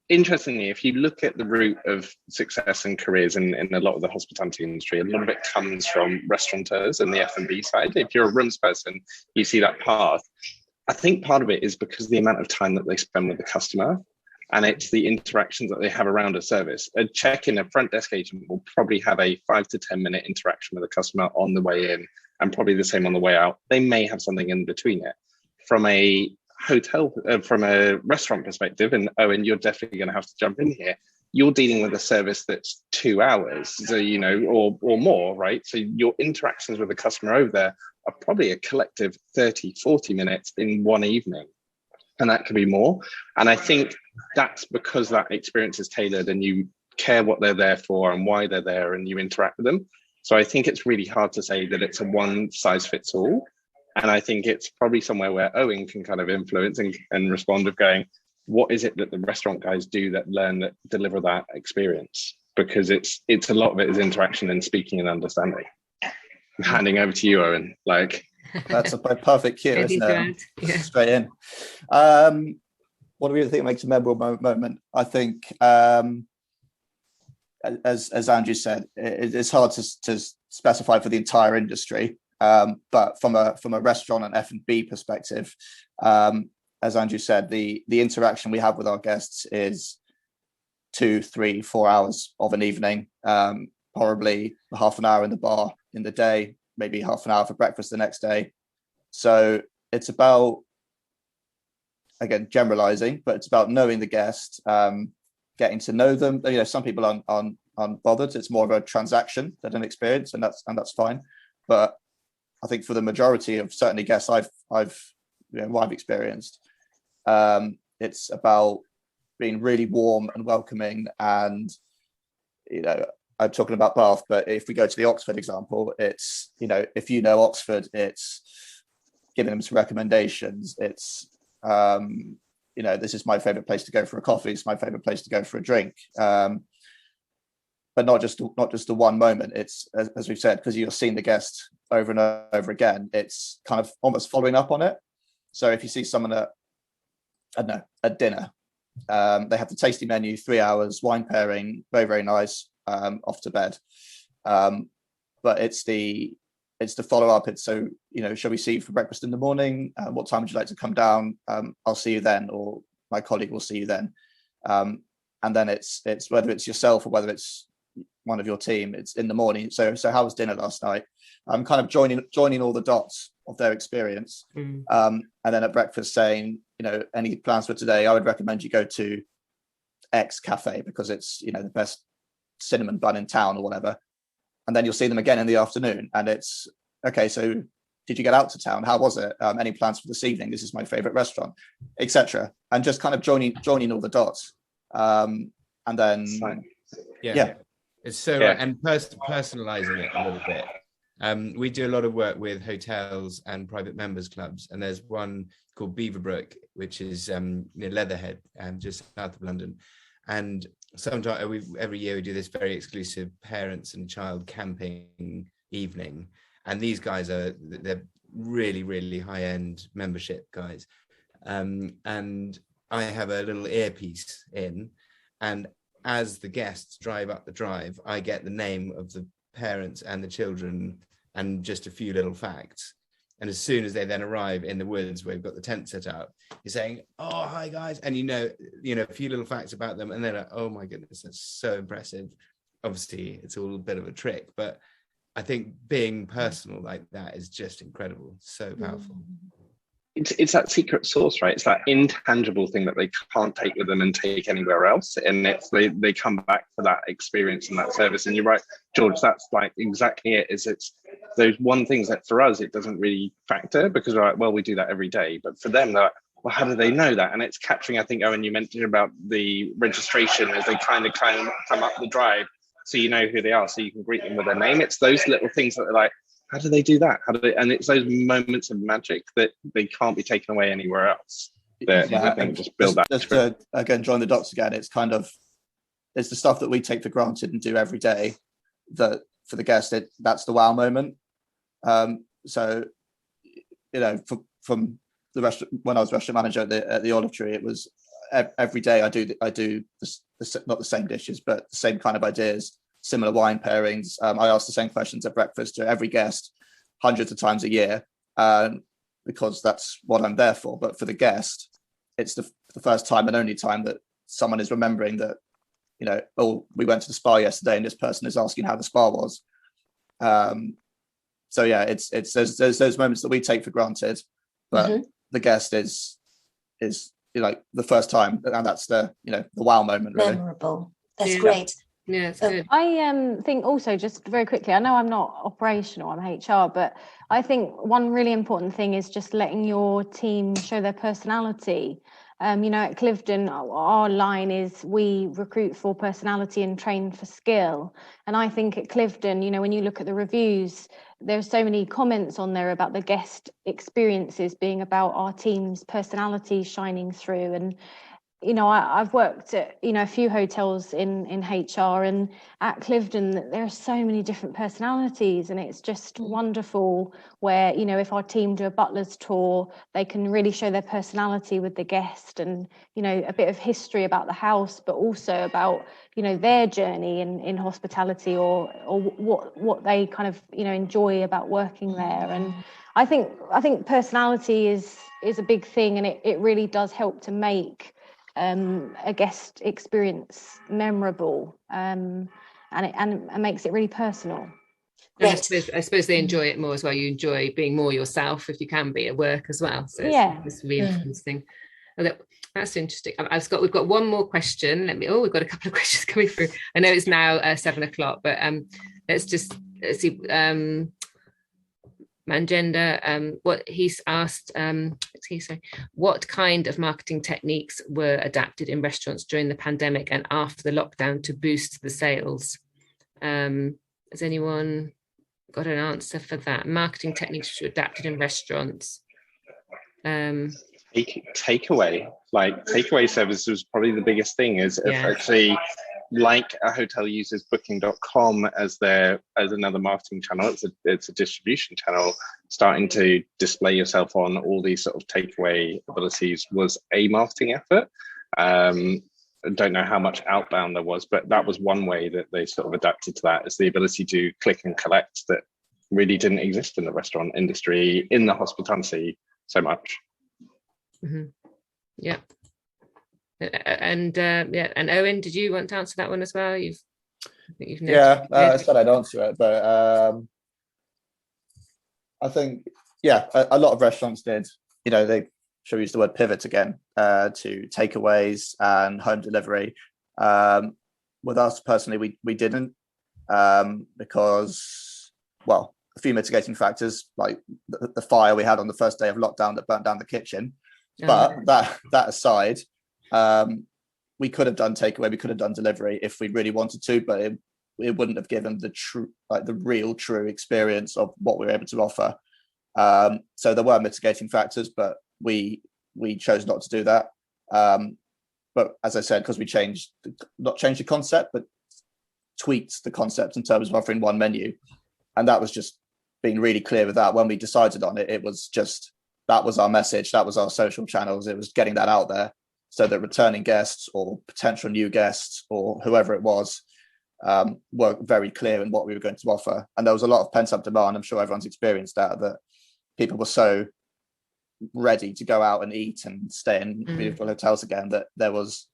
interestingly, if you look at the route of success and careers in a lot of the hospitality industry, a lot of it comes from restaurateurs and the F&B side. If you're a rooms person, you see that path. I think part of it is because of the amount of time that they spend with the customer, and it's the interactions that they have around a service. A check-in, a front desk agent will probably have a 5 to 10 minute interaction with a customer on the way in, and probably the same on the way out. They may have something in between it. From a hotel, from a restaurant perspective, and Owen, you're definitely going to have to jump in here. You're dealing with a service that's 2 hours, so or more, right? So your interactions with the customer over there are probably a collective 30, 40 minutes in one evening, and that could be more. And I think that's because that experience is tailored, and you care what they're there for and why they're there, and you interact with them. So I think it's really hard to say that it's a one size fits all. And I think it's probably somewhere where Owen can kind of influence and respond with going, what is it that the restaurant guys do that deliver that experience? Because it's a lot of it is interaction and speaking and understanding. I'm handing over to you, Owen. Like, that's a perfect cue, isn't it? Yeah. Straight in. What do we think makes a memorable moment? I think, as Andrew said, it's hard to specify for the entire industry. But from a restaurant and F&B perspective, as Andrew said, the interaction we have with our guests is 2, 3, 4 hours of an evening, probably half an hour in the bar in the day, maybe half an hour for breakfast the next day. So it's about, again, generalizing, but it's about knowing the guest, getting to know them. You know, some people aren't bothered. It's more of a transaction than an experience, and that's fine. But I think for the majority of certainly guests I've experienced, it's about being really warm and welcoming. And, you know, I'm talking about Bath, but if we go to the Oxford example, it's, you know, if you know Oxford, it's giving them some recommendations. It's, you know, this is my favorite place to go for a coffee. It's my favorite place to go for a drink. But not just the one moment. It's, as we've said, because you're seeing the guest over and over again, it's kind of almost following up on it. So if you see someone at, I don't know, at dinner, they have the tasty menu, 3 hours, wine pairing, very, very nice, off to bed. But it's the follow up. It's, so, you know, shall we see you for breakfast in the morning? What time would you like to come down? I'll see you then, or my colleague will see you then. And then it's whether it's yourself or whether it's one of your team, it's in the morning. So how was dinner last night? I'm kind of joining all the dots of their experience. And then at breakfast saying, you know, any plans for today? I would recommend you go to X cafe because it's, you know, the best cinnamon bun in town or whatever. And then you'll see them again in the afternoon, and it's, okay, so did you get out to town? How was it? Any plans for this evening? This is my favorite restaurant, etc. And just kind of joining all the dots. And then yeah. It's so right. And personalizing it a little bit. We do a lot of work with hotels and private members clubs, and there's one called Beaverbrook, which is near Leatherhead, just south of London. And sometimes every year we do this very exclusive parents and child camping evening, and these guys they're really, really high-end membership guys. And I have a little earpiece in, and as the guests drive up the drive, I get the name of the parents and the children and just a few little facts. And as soon as they then arrive in the woods where we've got the tent set up, you're saying, "Oh, hi guys," and you know a few little facts about them, and they're like, "Oh my goodness, that's so impressive." Obviously, it's all a bit of a trick, but I think being personal like that is just incredible, so powerful. It's that secret sauce, right? It's that intangible thing that they can't take with them and take anywhere else, and it's they come back for that experience and that service. And you're right, George, that's like exactly it. It's those one things that for us it doesn't really factor, because we're like, well, we do that every day, but for them they're like, well, how do they know that? And it's capturing, I think, Owen, you mentioned about the registration as they kind of come up the drive, so you know who they are, so you can greet them with their name. It's those little things that are like, how do they do that? And it's those moments of magic that they can't be taken away anywhere else. That I think just build that. Just to, again, join the dots again, it's the stuff that we take for granted and do every day that for the guest, that's the wow moment. So, you know, from the restaurant, when I was restaurant manager at the Olive Tree, it was every day I do not the same dishes, but the same kind of ideas. Similar wine pairings. I ask the same questions at breakfast to every guest hundreds of times a year, because that's what I'm there for. But for the guest, it's the first time and only time that someone is remembering that, you know, oh, we went to the spa yesterday and this person is asking how the spa was. So yeah, it's those moments that we take for granted, but the guest is like the first time, and that's the wow moment. Really memorable. That's great. Yeah, it's good. I think also, just very quickly, I know I'm not operational, I'm HR, but I think one really important thing is just letting your team show their personality. You know, at Cliveden, our line is we recruit for personality and train for skill. And I think at Cliveden, you know, when you look at the reviews, there's so many comments on there about the guest experiences being about our team's personality shining through. And you know, I've worked at, you know, a few hotels in HR, and at Cliveden there are so many different personalities, and it's just wonderful where, you know, if our team do a butler's tour, they can really show their personality with the guest, and, you know, a bit of history about the house, but also about, you know, their journey in hospitality, or what they kind of, you know, enjoy about working there. And I think personality is a big thing, and it really does help to make a guest experience memorable, and it makes it really personal. And I suppose they enjoy it more as well. You enjoy being more yourself if you can be at work as well. So it's reinforcing. Oh, that's interesting. We've got one more question. We've got a couple of questions coming through. I know it's now 7:00, but let's see. Manjender, what he's asked, what kind of marketing techniques were adapted in restaurants during the pandemic and after the lockdown to boost the sales? Has anyone got an answer for that? Marketing techniques which were adapted in restaurants. Takeaway service was probably the biggest thing. If actually, like a hotel uses booking.com as another marketing channel, it's a distribution channel. Starting to display yourself on all these sort of takeaway abilities was a marketing effort. I don't know how much outbound there was, but that was one way that they sort of adapted to that, is the ability to click and collect that really didn't exist in the restaurant industry, in the hospitality so much. Mm-hmm. Yeah. And Owen, did you want to answer that one as well? I said I'd answer it, but I think a lot of restaurants did. You know, they should use the word pivot again to takeaways and home delivery. With us personally, we didn't, because, well, a few mitigating factors, like the fire we had on the first day of lockdown that burnt down the kitchen. But that aside, we could have done takeaway, we could have done delivery if we really wanted to, but it wouldn't have given the real true experience of what we were able to offer. So there were mitigating factors, but we chose not to do that. But as I said, because we not changed the concept, but tweaked the concept in terms of offering one menu, and that was just being really clear with that when we decided on it. It was just, that was our message, that was our social channels, it was getting that out there so that returning guests or potential new guests or whoever it was were very clear in what we were going to offer. And there was a lot of pent-up demand. I'm sure everyone's experienced that people were so ready to go out and eat and stay in beautiful hotels again that there was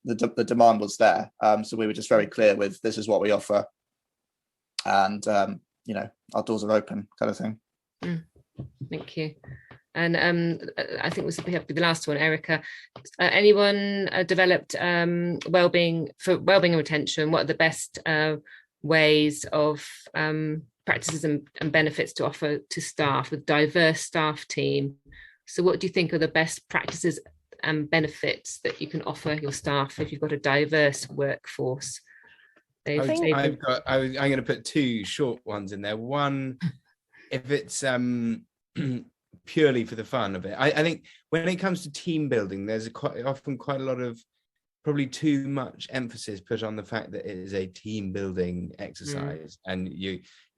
the demand was there. So we were just very clear with, this is what we offer, and you know, our doors are open, kind of thing. Thank you. And I think this will be the last one, Erica. Anyone developed wellbeing and retention? What are the best ways of practices and benefits to offer to staff with diverse staff team? So what do you think are the best practices and benefits that you can offer your staff if you've got a diverse workforce? I'm going to put two short ones in there. One, if it's purely for the fun of it, I think when it comes to team building, there's often quite a lot of, probably too much emphasis put on the fact that it is a team building exercise, and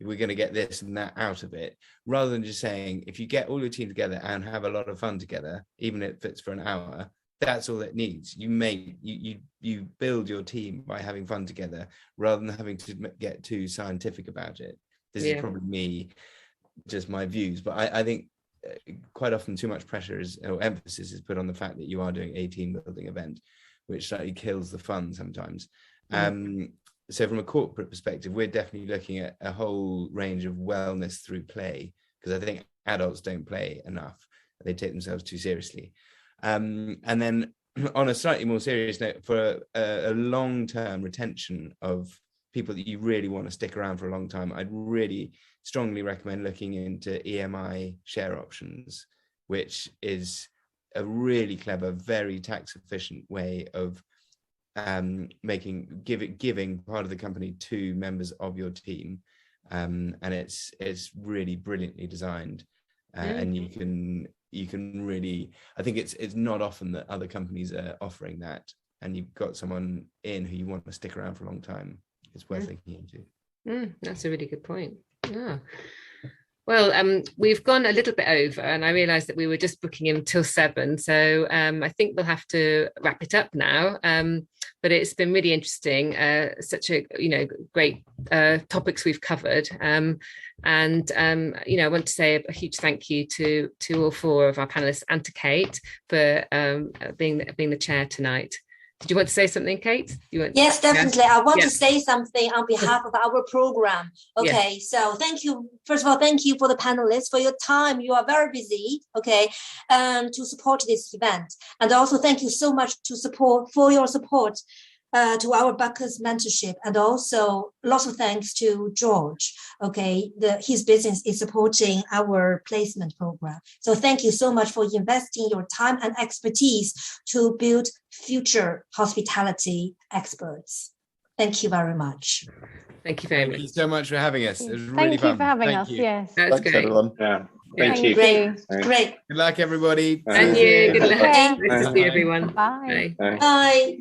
we're going to get this and that out of it, rather than just saying, if you get all your team together and have a lot of fun together, even if it's for an hour, that's all it needs. You build your team by having fun together, rather than having to get too scientific about it. This is probably me, just my views, but I think quite often too much pressure or emphasis is put on the fact that you are doing a team building event, which slightly kills the fun sometimes. So from a corporate perspective, we're definitely looking at a whole range of wellness through play, because I think adults don't play enough. They take themselves too seriously. And then on a slightly more serious note, for a long-term retention of people that you really want to stick around for a long time, I'd really strongly recommend looking into EMI share options, which is a really clever, very tax efficient way of giving part of the company to members of your team, and it's really brilliantly designed, and you can you can really, I think it's not often that other companies are offering that, and you've got someone in who you want to stick around for a long time. It's worth looking into. That's a really good point. Yeah. Well, we've gone a little bit over, and I realised that we were just booking him till 7. So I think we'll have to wrap it up now. But it's been really interesting. Such a great topics we've covered. I want to say a huge thank you to all 4 of our panelists and to Kate for being the chair tonight. Did you want to say something, Kate? Yes, definitely. I want to say something on behalf of our program. Okay, so thank you. First of all, thank you for the panelists for your time. You are very busy, okay, to support this event. And also thank you so much for your support to our Bacchus mentorship, and also lots of thanks to George. Okay, his business is supporting our placement program. So thank you so much for investing your time and expertise to build future hospitality experts. Thank you very much. Thank you very much. Thank you so much for having us. It was really fun. Thank you for having us. Yes. That's Thanks, great. everyone. Yeah. Thank you. Great. Good luck, everybody. And you. Good luck. Bye. Nice to see everyone. Bye. Bye. Bye.